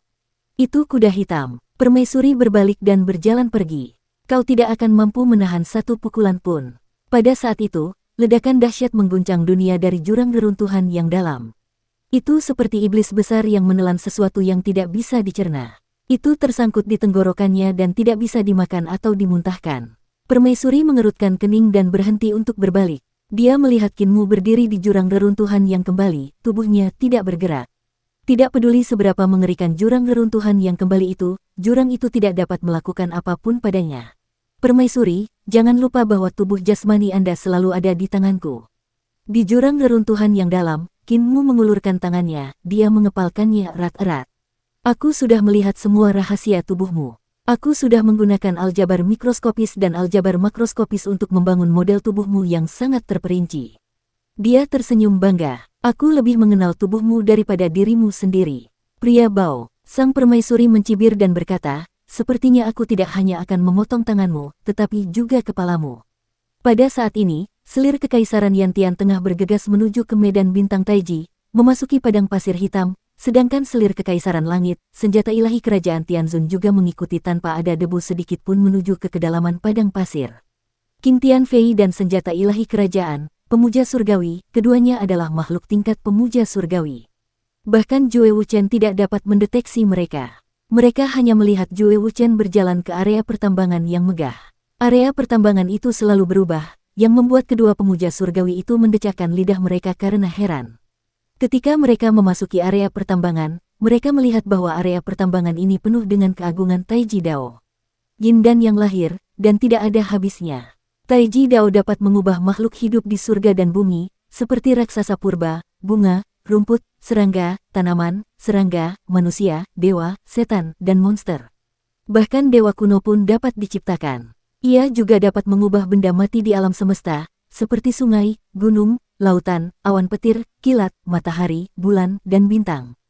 Itu kuda hitam. Permaisuri berbalik dan berjalan pergi. Kau tidak akan mampu menahan satu pukulan pun. Pada saat itu, ledakan dahsyat mengguncang dunia dari jurang reruntuhan yang dalam. Itu seperti iblis besar yang menelan sesuatu yang tidak bisa dicerna. Itu tersangkut di tenggorokannya dan tidak bisa dimakan atau dimuntahkan. Permaisuri mengerutkan kening dan berhenti untuk berbalik. Dia melihat Kinmu berdiri di jurang reruntuhan yang kembali, tubuhnya tidak bergerak. Tidak peduli seberapa mengerikan jurang reruntuhan yang kembali itu, jurang itu tidak dapat melakukan apapun padanya. Permaisuri, jangan lupa bahwa tubuh jasmani Anda selalu ada di tanganku. Di jurang reruntuhan yang dalam, Kinmu mengulurkan tangannya, dia mengepalkannya erat-erat. Aku sudah melihat semua rahasia tubuhmu. Aku sudah menggunakan aljabar mikroskopis dan aljabar makroskopis untuk membangun model tubuhmu yang sangat terperinci. Dia tersenyum bangga. Aku lebih mengenal tubuhmu daripada dirimu sendiri. Pria Bao, sang permaisuri mencibir dan berkata, sepertinya aku tidak hanya akan memotong tanganmu, tetapi juga kepalamu. Pada saat ini, selir kekaisaran Yantian tengah bergegas menuju ke medan bintang Taiji, memasuki padang pasir hitam, sedangkan selir kekaisaran langit, senjata ilahi kerajaan Tianzun juga mengikuti tanpa ada debu sedikit pun menuju ke kedalaman padang pasir. King Tianfei dan senjata ilahi kerajaan, pemuja surgawi, keduanya adalah makhluk tingkat pemuja surgawi. Bahkan Jue Wuchen tidak dapat mendeteksi mereka. Mereka hanya melihat Jue Wuchen berjalan ke area pertambangan yang megah. Area pertambangan itu selalu berubah, yang membuat kedua pemuja surgawi itu mendecakkan lidah mereka karena heran. Ketika mereka memasuki area pertambangan, mereka melihat bahwa area pertambangan ini penuh dengan keagungan Taiji Dao. Yin dan yang lahir, dan tidak ada habisnya. Taiji Dao dapat mengubah makhluk hidup di surga dan bumi, seperti raksasa purba, bunga, rumput, serangga, tanaman, serangga, manusia, dewa, setan, dan monster. Bahkan dewa kuno pun dapat diciptakan. Ia juga dapat mengubah benda mati di alam semesta, seperti sungai, gunung, lautan, awan petir, kilat, matahari, bulan, dan bintang.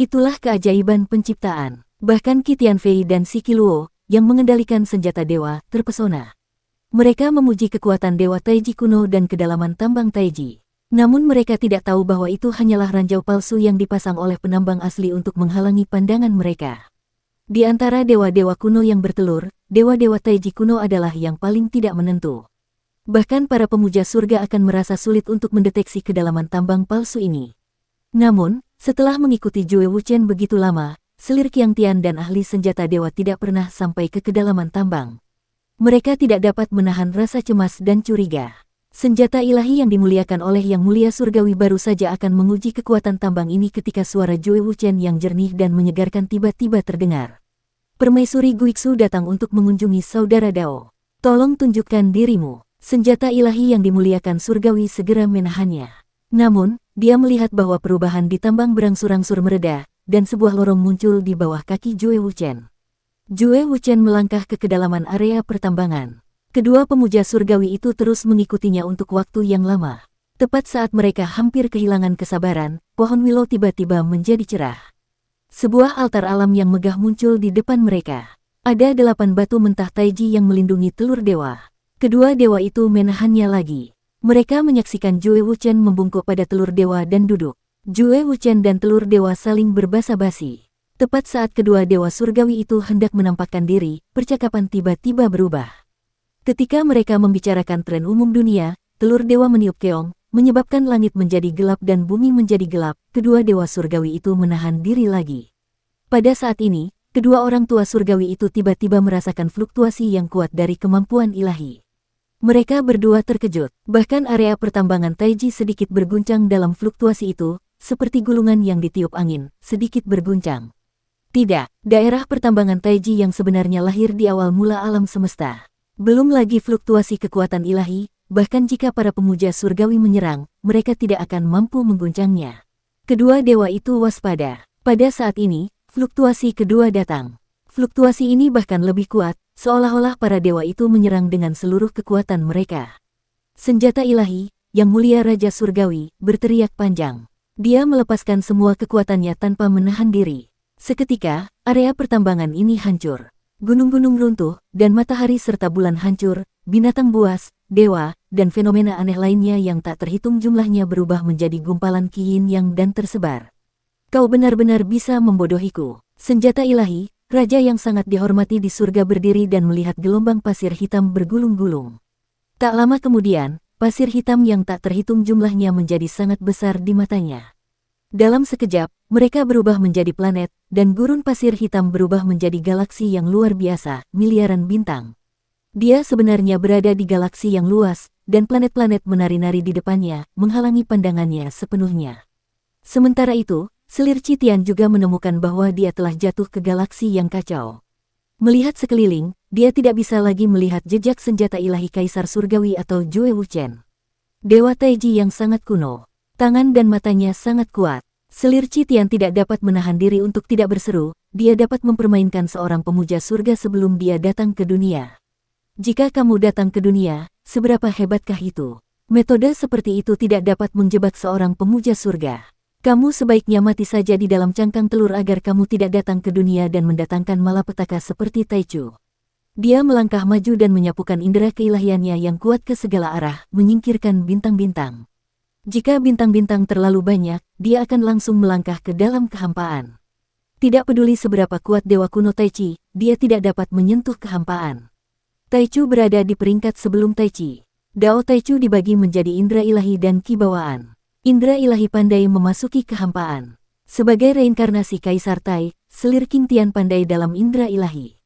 Itulah keajaiban penciptaan. Bahkan Qi Tianfei dan Si Qiluo, yang mengendalikan senjata dewa, terpesona. Mereka memuji kekuatan Dewa Taiji kuno dan kedalaman tambang Taiji. Namun mereka tidak tahu bahwa itu hanyalah ranjau palsu yang dipasang oleh penambang asli untuk menghalangi pandangan mereka. Di antara dewa-dewa kuno yang bertelur, dewa-dewa Taiji kuno adalah yang paling tidak menentu. Bahkan para pemuja surga akan merasa sulit untuk mendeteksi kedalaman tambang palsu ini. Namun, setelah mengikuti Jue Wuchen begitu lama, selir Qiangtian dan ahli senjata dewa tidak pernah sampai ke kedalaman tambang. Mereka tidak dapat menahan rasa cemas dan curiga. Senjata ilahi yang dimuliakan oleh Yang Mulia Surgawi baru saja akan menguji kekuatan tambang ini ketika suara Jue Wuchen yang jernih dan menyegarkan tiba-tiba terdengar. Permaisuri Guixu datang untuk mengunjungi saudara Dao. Tolong tunjukkan dirimu. Senjata ilahi yang dimuliakan surgawi segera menahannya. Namun, dia melihat bahwa perubahan di tambang berangsur-angsur mereda, dan sebuah lorong muncul di bawah kaki Jue Wuchen. Jue Wuchen melangkah ke kedalaman area pertambangan. Kedua pemuja surgawi itu terus mengikutinya untuk waktu yang lama. Tepat saat mereka hampir kehilangan kesabaran, pohon willow tiba-tiba menjadi cerah. Sebuah altar alam yang megah muncul di depan mereka. Ada 8 batu mentah Taiji yang melindungi telur dewa. Kedua dewa itu menahannya lagi. Mereka menyaksikan Jue Wuchen membungkuk pada telur dewa dan duduk. Jue Wuchen dan telur dewa saling berbasa-basi. Tepat saat kedua dewa surgawi itu hendak menampakkan diri, percakapan tiba-tiba berubah. Ketika mereka membicarakan tren umum dunia, telur dewa meniup keong, menyebabkan langit menjadi gelap dan bumi menjadi gelap. Kedua dewa surgawi itu menahan diri lagi. Pada saat ini, kedua orang tua surgawi itu tiba-tiba merasakan fluktuasi yang kuat dari kemampuan ilahi. Mereka berdua terkejut, bahkan area pertambangan Taiji sedikit berguncang dalam fluktuasi itu, seperti gulungan yang ditiup angin, sedikit berguncang. Tidak, daerah pertambangan Taiji yang sebenarnya lahir di awal mula alam semesta. Belum lagi fluktuasi kekuatan ilahi, bahkan jika para pemuja surgawi menyerang, mereka tidak akan mampu mengguncangnya. Kedua dewa itu waspada. Pada saat ini, fluktuasi kedua datang. Fluktuasi ini bahkan lebih kuat, seolah-olah para dewa itu menyerang dengan seluruh kekuatan mereka. Senjata ilahi, Yang Mulia Raja Surgawi, berteriak panjang. Dia melepaskan semua kekuatannya tanpa menahan diri. Seketika, area pertambangan ini hancur. Gunung-gunung runtuh, dan matahari serta bulan hancur, binatang buas, dewa, dan fenomena aneh lainnya yang tak terhitung jumlahnya berubah menjadi gumpalan Qi Yin Yang dan tersebar. Kau benar-benar bisa membodohiku. Senjata ilahi, raja yang sangat dihormati di surga berdiri dan melihat gelombang pasir hitam bergulung-gulung. Tak lama kemudian, pasir hitam yang tak terhitung jumlahnya menjadi sangat besar di matanya. Dalam sekejap, mereka berubah menjadi planet, dan gurun pasir hitam berubah menjadi galaksi yang luar biasa, miliaran bintang. Dia sebenarnya berada di galaksi yang luas, dan planet-planet menari-nari di depannya, menghalangi pandangannya sepenuhnya. Sementara itu, selir Citian juga menemukan bahwa dia telah jatuh ke galaksi yang kacau. Melihat sekeliling, dia tidak bisa lagi melihat jejak senjata ilahi Kaisar Surgawi atau Jue Wuchen. Dewa Taiji yang sangat kuno. Tangan dan matanya sangat kuat. Selir Citian tidak dapat menahan diri untuk tidak berseru, dia dapat mempermainkan seorang pemuja surga sebelum dia datang ke dunia. Jika kamu datang ke dunia, seberapa hebatkah itu? Metode seperti itu tidak dapat menjebak seorang pemuja surga. Kamu sebaiknya mati saja di dalam cangkang telur agar kamu tidak datang ke dunia dan mendatangkan malapetaka seperti Taichu. Dia melangkah maju dan menyapukan indera keilahiannya yang kuat ke segala arah, menyingkirkan bintang-bintang. Jika bintang-bintang terlalu banyak, dia akan langsung melangkah ke dalam kehampaan. Tidak peduli seberapa kuat dewa kuno Taichi, dia tidak dapat menyentuh kehampaan. Taichu berada di peringkat sebelum Taichi. Dao Taichu dibagi menjadi indera ilahi dan kibawaan. Indera ilahi pandai memasuki kehampaan. Sebagai reinkarnasi Kaisar Tai, selir King Tian pandai dalam indera ilahi.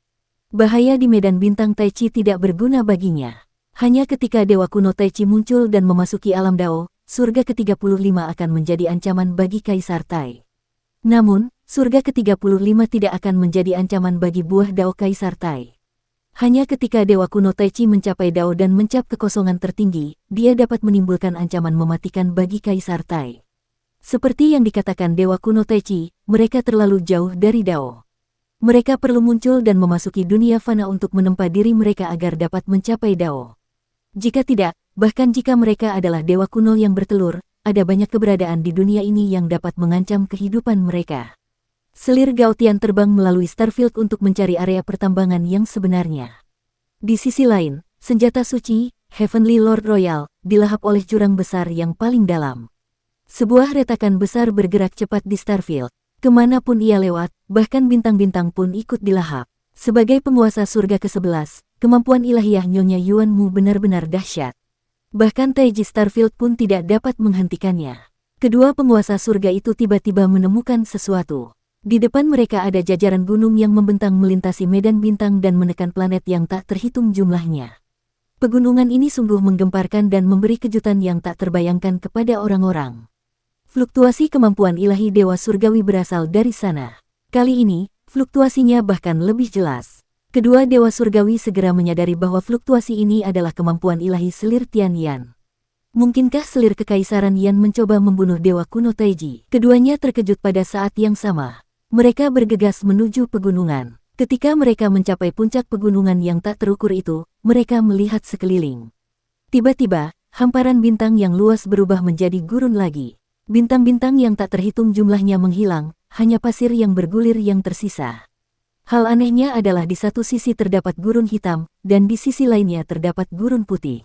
Bahaya di medan bintang Taichi tidak berguna baginya. Hanya ketika dewa kuno Taichi muncul dan memasuki alam Dao, surga ke-35 akan menjadi ancaman bagi Kaisar Tai. Namun, surga ke-35 tidak akan menjadi ancaman bagi buah Dao Kaisar Tai. Hanya ketika dewa kuno Taichi mencapai Dao dan mencap kekosongan tertinggi, dia dapat menimbulkan ancaman mematikan bagi Kaisar Tai. Seperti yang dikatakan dewa kuno Taichi, mereka terlalu jauh dari Dao. Mereka perlu muncul dan memasuki dunia fana untuk menempa diri mereka agar dapat mencapai Dao. Jika tidak, bahkan jika mereka adalah dewa kuno yang bertelur, ada banyak keberadaan di dunia ini yang dapat mengancam kehidupan mereka. Selir Gaotian terbang melalui Starfield untuk mencari area pertambangan yang sebenarnya. Di sisi lain, senjata suci, Heavenly Lord Royal, dilahap oleh jurang besar yang paling dalam. Sebuah retakan besar bergerak cepat di Starfield. Kemanapun ia lewat, bahkan bintang-bintang pun ikut dilahap. Sebagai penguasa surga ke-11, kemampuan ilahiyah Nyonya Yuan Mu benar-benar dahsyat. Bahkan Taiji Starfield pun tidak dapat menghentikannya. Kedua penguasa surga itu tiba-tiba menemukan sesuatu. Di depan mereka ada jajaran gunung yang membentang melintasi medan bintang dan menekan planet yang tak terhitung jumlahnya. Pegunungan ini sungguh menggemparkan dan memberi kejutan yang tak terbayangkan kepada orang-orang. Fluktuasi kemampuan ilahi dewa surgawi berasal dari sana. Kali ini, fluktuasinya bahkan lebih jelas. Kedua dewa surgawi segera menyadari bahwa fluktuasi ini adalah kemampuan ilahi selir Tian Yan. Mungkinkah selir kekaisaran Yan mencoba membunuh dewa kuno Taiji? Keduanya terkejut pada saat yang sama. Mereka bergegas menuju pegunungan. Ketika mereka mencapai puncak pegunungan yang tak terukur itu, mereka melihat sekeliling. Tiba-tiba, hamparan bintang yang luas berubah menjadi gurun lagi. Bintang-bintang yang tak terhitung jumlahnya menghilang, hanya pasir yang bergulir yang tersisa. Hal anehnya adalah di satu sisi terdapat gurun hitam, dan di sisi lainnya terdapat gurun putih.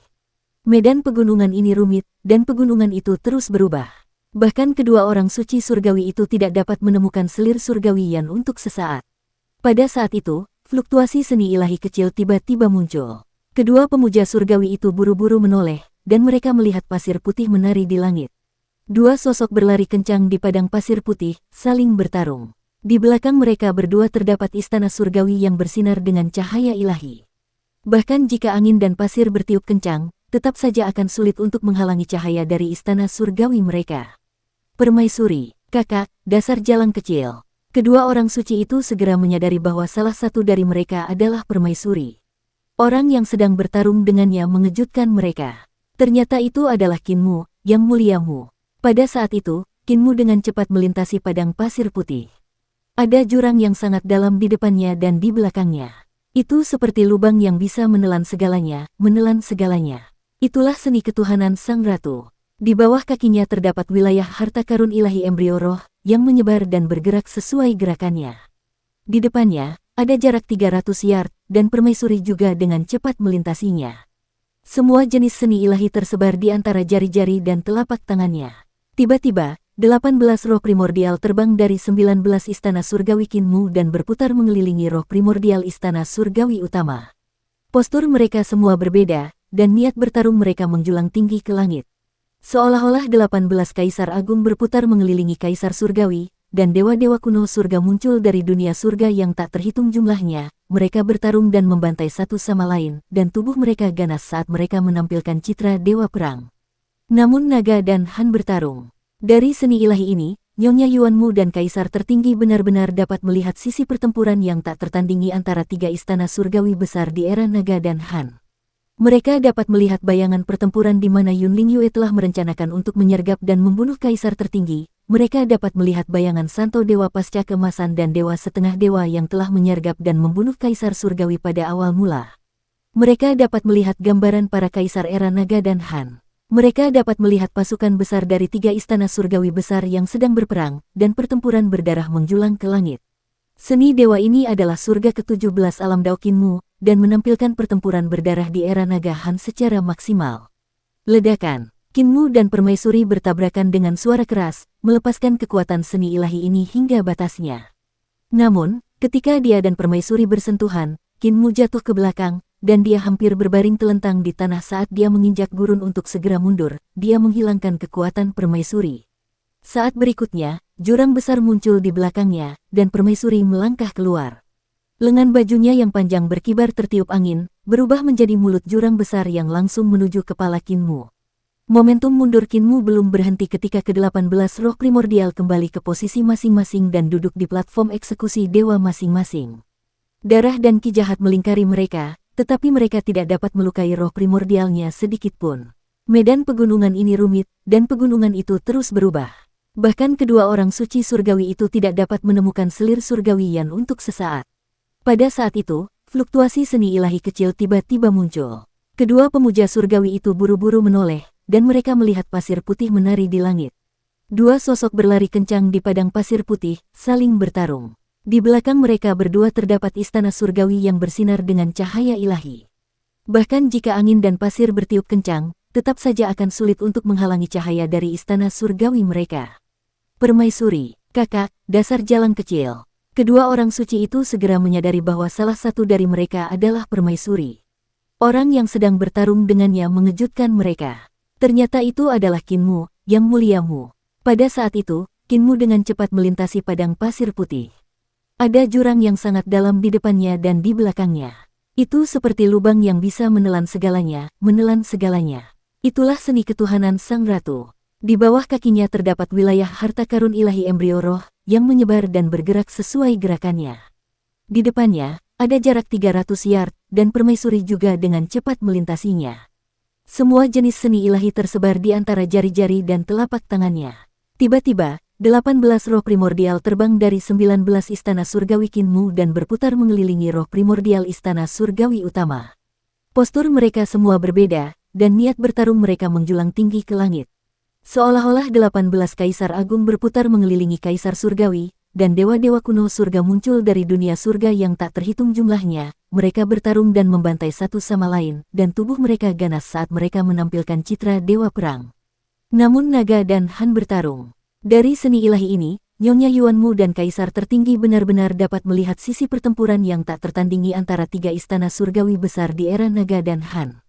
Medan pegunungan ini rumit, dan pegunungan itu terus berubah. Bahkan kedua orang suci surgawi itu tidak dapat menemukan selir surgawi Yan untuk sesaat. Pada saat itu, fluktuasi seni ilahi kecil tiba-tiba muncul. Kedua pemuja surgawi itu buru-buru menoleh, dan mereka melihat pasir putih menari di langit. Dua sosok berlari kencang di padang pasir putih, saling bertarung. Di belakang mereka berdua terdapat istana surgawi yang bersinar dengan cahaya ilahi. Bahkan jika angin dan pasir bertiup kencang, tetap saja akan sulit untuk menghalangi cahaya dari istana surgawi mereka. Permaisuri, kakak, dasar jalang kecil. Kedua orang suci itu segera menyadari bahwa salah satu dari mereka adalah permaisuri. Orang yang sedang bertarung dengannya mengejutkan mereka. Ternyata itu adalah Kinmu, yang mulia Mu. Pada saat itu, Kinmu dengan cepat melintasi padang pasir putih. Ada jurang yang sangat dalam di depannya dan di belakangnya. Itu seperti lubang yang bisa menelan segalanya, menelan segalanya. Itulah seni ketuhanan Sang Ratu. Di bawah kakinya terdapat wilayah harta karun ilahi embrio roh, yang menyebar dan bergerak sesuai gerakannya. Di depannya, ada jarak 300 yard, dan permaisuri juga dengan cepat melintasinya. Semua jenis seni ilahi tersebar di antara jari-jari dan telapak tangannya. Tiba-tiba, 18 roh primordial terbang dari 19 istana surgawi Kinmu dan berputar mengelilingi roh primordial istana surgawi utama. Postur mereka semua berbeda, dan niat bertarung mereka menjulang tinggi ke langit. Seolah-olah 18 kaisar agung berputar mengelilingi kaisar surgawi, dan dewa-dewa kuno surga muncul dari dunia surga yang tak terhitung jumlahnya. Mereka bertarung dan membantai satu sama lain, dan tubuh mereka ganas saat mereka menampilkan citra dewa perang. Namun naga dan Han bertarung. Dari seni ilahi ini, Nyonya Yuanmu dan kaisar tertinggi benar-benar dapat melihat sisi pertempuran yang tak tertandingi antara tiga istana surgawi besar di era naga dan Han. Mereka dapat melihat bayangan pertempuran di mana Yun Lingyue telah merencanakan untuk menyergap dan membunuh kaisar tertinggi. Mereka dapat melihat bayangan Santo Dewa Pasca Keemasan dan Dewa Setengah Dewa yang telah menyergap dan membunuh kaisar surgawi pada awal mula. Mereka dapat melihat gambaran para kaisar era naga dan Han. Mereka dapat melihat pasukan besar dari tiga istana surgawi besar yang sedang berperang, dan pertempuran berdarah menjulang ke langit. Seni dewa ini adalah surga ke-17 alam Dao Kinmu, dan menampilkan pertempuran berdarah di era naga Han secara maksimal. Ledakan, Kinmu dan Permaisuri bertabrakan dengan suara keras, melepaskan kekuatan seni ilahi ini hingga batasnya. Namun, ketika dia dan Permaisuri bersentuhan, Kinmu jatuh ke belakang, dan dia hampir berbaring telentang di tanah saat dia menginjak gurun untuk segera mundur. Dia menghilangkan kekuatan Permaisuri. Saat berikutnya, jurang besar muncul di belakangnya, dan Permaisuri melangkah keluar. Lengan bajunya yang panjang berkibar tertiup angin, berubah menjadi mulut jurang besar yang langsung menuju kepala Kinmu. Momentum mundur Kinmu belum berhenti ketika ke-18 roh primordial kembali ke posisi masing-masing dan duduk di platform eksekusi dewa masing-masing. Darah dan ki jahat melingkari mereka, tetapi mereka tidak dapat melukai roh primordialnya sedikit pun. Medan pegunungan ini rumit, dan pegunungan itu terus berubah. Bahkan kedua orang suci surgawi itu tidak dapat menemukan selir surgawian untuk sesaat. Pada saat itu, fluktuasi seni ilahi kecil tiba-tiba muncul. Kedua pemuja surgawi itu buru-buru menoleh, dan mereka melihat pasir putih menari di langit. Dua sosok berlari kencang di padang pasir putih, saling bertarung. Di belakang mereka berdua terdapat istana surgawi yang bersinar dengan cahaya ilahi. Bahkan jika angin dan pasir bertiup kencang, tetap saja akan sulit untuk menghalangi cahaya dari istana surgawi mereka. Permaisuri, kakak, dasar jalang kecil. Kedua orang suci itu segera menyadari bahwa salah satu dari mereka adalah Permaisuri. Orang yang sedang bertarung dengannya mengejutkan mereka. Ternyata itu adalah Kinmu, yang muliamu. Pada saat itu, Kinmu dengan cepat melintasi padang pasir putih. Ada jurang yang sangat dalam di depannya dan di belakangnya. Itu seperti lubang yang bisa menelan segalanya, menelan segalanya. Itulah seni ketuhanan Sang Ratu. Di bawah kakinya terdapat wilayah harta karun ilahi embrio roh, yang menyebar dan bergerak sesuai gerakannya. Di depannya, ada jarak 300 yard, dan Permaisuri juga dengan cepat melintasinya. Semua jenis seni ilahi tersebar di antara jari-jari dan telapak tangannya. Tiba-tiba, 18 roh primordial terbang dari 19 istana surgawi Kinmu dan berputar mengelilingi roh primordial istana surgawi utama. Postur mereka semua berbeda, dan niat bertarung mereka menjulang tinggi ke langit. Seolah-olah 18 kaisar agung berputar mengelilingi kaisar surgawi, dan dewa-dewa kuno surga muncul dari dunia surga yang tak terhitung jumlahnya. Mereka bertarung dan membantai satu sama lain, dan tubuh mereka ganas saat mereka menampilkan citra dewa perang. Namun naga dan Han bertarung. Dari seni ilahi ini, Nyonya Yuanmu dan kaisar tertinggi benar-benar dapat melihat sisi pertempuran yang tak tertandingi antara tiga istana surgawi besar di era naga dan Han.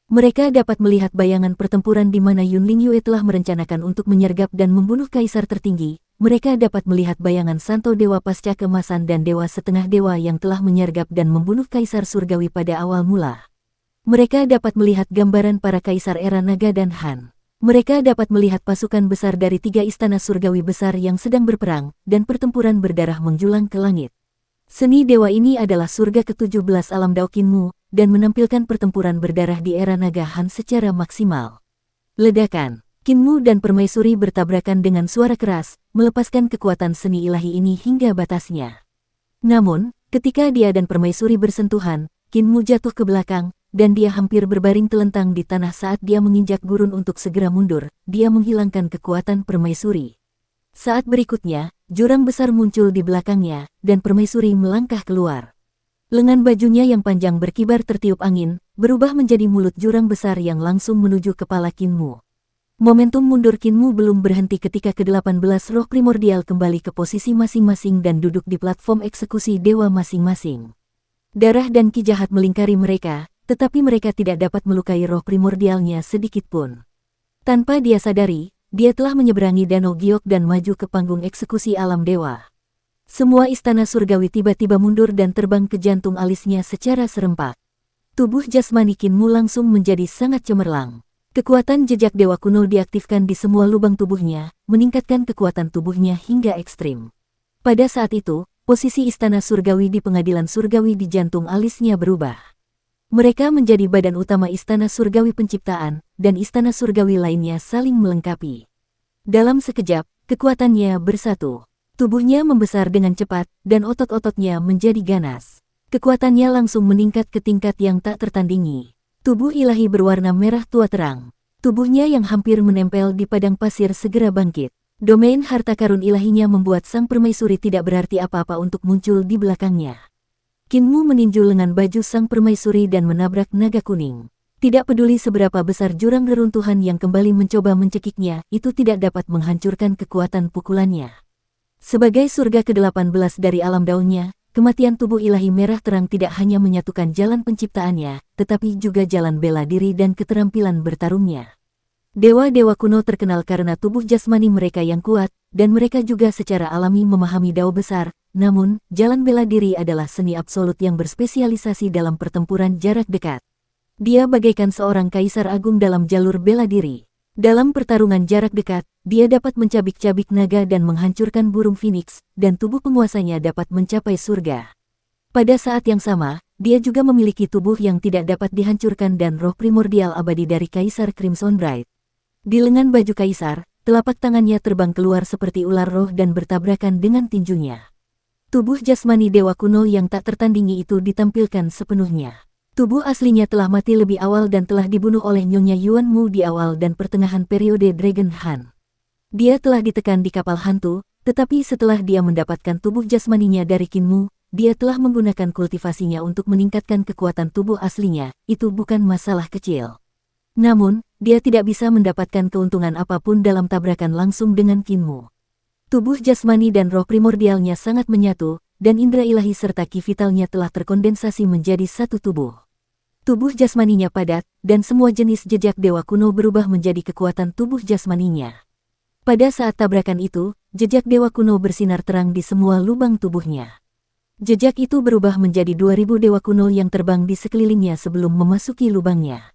Mereka dapat melihat bayangan pertempuran di mana Yun Lingyue telah merencanakan untuk menyergap dan membunuh kaisar tertinggi. Mereka dapat melihat bayangan Santo Dewa Pasca Keemasan dan Dewa Setengah Dewa yang telah menyergap dan membunuh kaisar surgawi pada awal mula. Mereka dapat melihat gambaran para kaisar era naga dan Han. Mereka dapat melihat pasukan besar dari tiga istana surgawi besar yang sedang berperang, dan pertempuran berdarah menjulang ke langit. Seni dewa ini adalah surga ke-17 alam Dao Kinmu, dan menampilkan pertempuran berdarah di era naga Han secara maksimal. Ledakan, Kinmu dan Permaisuri bertabrakan dengan suara keras, melepaskan kekuatan seni ilahi ini hingga batasnya. Namun, ketika dia dan Permaisuri bersentuhan, Kinmu jatuh ke belakang, dan dia hampir berbaring telentang di tanah saat dia menginjak gurun untuk segera mundur. Dia menghilangkan kekuatan Permaisuri. Saat berikutnya, jurang besar muncul di belakangnya, dan Permaisuri melangkah keluar. Lengan bajunya yang panjang berkibar tertiup angin, berubah menjadi mulut jurang besar yang langsung menuju kepala Kinmu. Momentum mundur Kinmu belum berhenti ketika ke-18 roh primordial kembali ke posisi masing-masing dan duduk di platform eksekusi dewa masing-masing. Darah dan ki jahat melingkari mereka, tetapi mereka tidak dapat melukai roh primordialnya sedikit pun. Tanpa dia sadari, dia telah menyeberangi danau giok dan maju ke panggung eksekusi alam dewa. Semua istana surgawi tiba-tiba mundur dan terbang ke jantung alisnya secara serempak. Tubuh jasmani Kinmu langsung menjadi sangat cemerlang. Kekuatan jejak dewa kuno diaktifkan di semua lubang tubuhnya, meningkatkan kekuatan tubuhnya hingga ekstrim. Pada saat itu, posisi istana surgawi di pengadilan surgawi di jantung alisnya berubah. Mereka menjadi badan utama istana surgawi penciptaan, dan istana surgawi lainnya saling melengkapi. Dalam sekejap, kekuatannya bersatu. Tubuhnya membesar dengan cepat, dan otot-ototnya menjadi ganas. Kekuatannya langsung meningkat ke tingkat yang tak tertandingi. Tubuh ilahi berwarna merah tua terang. Tubuhnya yang hampir menempel di padang pasir segera bangkit. Domain harta karun ilahinya membuat sang permaisuri tidak berarti apa-apa untuk muncul di belakangnya. Kinmu meninju lengan baju sang permaisuri dan menabrak naga kuning. Tidak peduli seberapa besar jurang reruntuhan yang kembali mencoba mencekiknya, itu tidak dapat menghancurkan kekuatan pukulannya. Sebagai surga ke-18 dari alam daunnya, kematian tubuh ilahi merah terang tidak hanya menyatukan jalan penciptaannya, tetapi juga jalan bela diri dan keterampilan bertarungnya. Dewa-dewa kuno terkenal karena tubuh jasmani mereka yang kuat, dan mereka juga secara alami memahami dao besar, namun, jalan bela diri adalah seni absolut yang berspesialisasi dalam pertempuran jarak dekat. Dia bagaikan seorang kaisar agung dalam jalur bela diri. Dalam pertarungan jarak dekat, dia dapat mencabik-cabik naga dan menghancurkan burung phoenix, dan tubuh penguasanya dapat mencapai surga. Pada saat yang sama, dia juga memiliki tubuh yang tidak dapat dihancurkan dan roh primordial abadi dari Kaisar Crimson Bright. Di lengan baju Kaisar, telapak tangannya terbang keluar seperti ular roh dan bertabrakan dengan tinjunya. Tubuh jasmani dewa kuno yang tak tertandingi itu ditampilkan sepenuhnya. Tubuh aslinya telah mati lebih awal dan telah dibunuh oleh Nyonya Yuan Mu di awal dan pertengahan periode Dragon Han. Dia telah ditekan di kapal hantu, tetapi setelah dia mendapatkan tubuh jasmaninya dari Kinmu, dia telah menggunakan kultivasinya untuk meningkatkan kekuatan tubuh aslinya, itu bukan masalah kecil. Namun, dia tidak bisa mendapatkan keuntungan apapun dalam tabrakan langsung dengan Kinmu. Tubuh jasmani dan roh primordialnya sangat menyatu, dan indera ilahi serta ki vitalnya telah terkondensasi menjadi satu tubuh. Tubuh jasmaninya padat, dan semua jenis jejak dewa kuno berubah menjadi kekuatan tubuh jasmaninya. Pada saat tabrakan itu, jejak dewa kuno bersinar terang di semua lubang tubuhnya. Jejak itu berubah menjadi 2000 dewa kuno yang terbang di sekelilingnya sebelum memasuki lubangnya.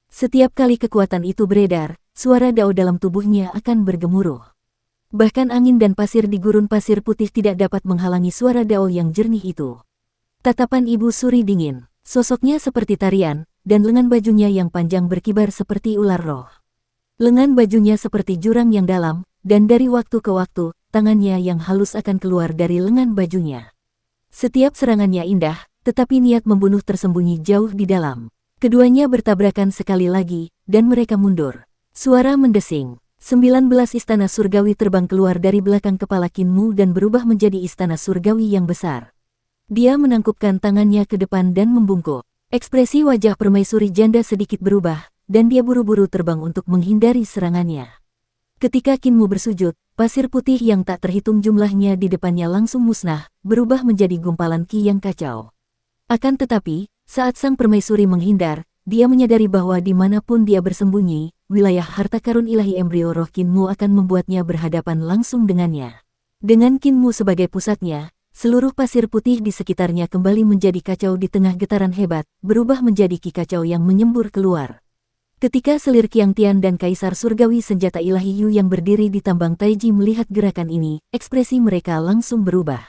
Setiap kali kekuatan itu beredar, suara dao dalam tubuhnya akan bergemuruh. Bahkan angin dan pasir di gurun pasir putih tidak dapat menghalangi suara dao yang jernih itu. Tatapan Ibu Suri dingin, sosoknya seperti tarian, dan lengan bajunya yang panjang berkibar seperti ular roh. Lengan bajunya seperti jurang yang dalam, dan dari waktu ke waktu, tangannya yang halus akan keluar dari lengan bajunya. Setiap serangannya indah, tetapi niat membunuh tersembunyi jauh di dalam. Keduanya bertabrakan sekali lagi, dan mereka mundur. Suara mendesing. 19 istana surgawi terbang keluar dari belakang kepala Kinmu dan berubah menjadi istana surgawi yang besar. Dia menangkupkan tangannya ke depan dan membungkuk. Ekspresi wajah permaisuri janda sedikit berubah, dan dia buru-buru terbang untuk menghindari serangannya. Ketika Kinmu bersujud, pasir putih yang tak terhitung jumlahnya di depannya langsung musnah, berubah menjadi gumpalan ki yang kacau. Akan tetapi, saat sang permaisuri menghindar, dia menyadari bahwa dimanapun dia bersembunyi, wilayah harta karun ilahi embrio roh Kinmu akan membuatnya berhadapan langsung dengannya. Dengan Kinmu sebagai pusatnya, seluruh pasir putih di sekitarnya kembali menjadi kacau di tengah getaran hebat, berubah menjadi ki kacau yang menyembur keluar. Ketika selir Qiang Tian dan Kaisar Surgawi Senjata Ilahi Yu yang berdiri di tambang Taiji melihat gerakan ini, ekspresi mereka langsung berubah.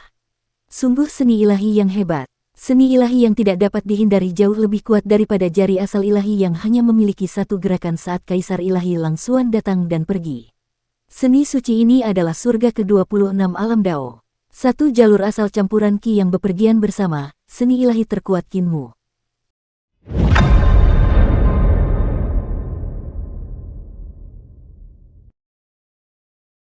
Sungguh seni ilahi yang hebat. Seni ilahi yang tidak dapat dihindari jauh lebih kuat daripada jari asal ilahi yang hanya memiliki satu gerakan saat Kaisar Ilahi Langsuan datang dan pergi. Seni suci ini adalah surga ke-26 alam Dao. Satu jalur asal campuran ki yang bepergian bersama, seni ilahi terkuat Kinmu.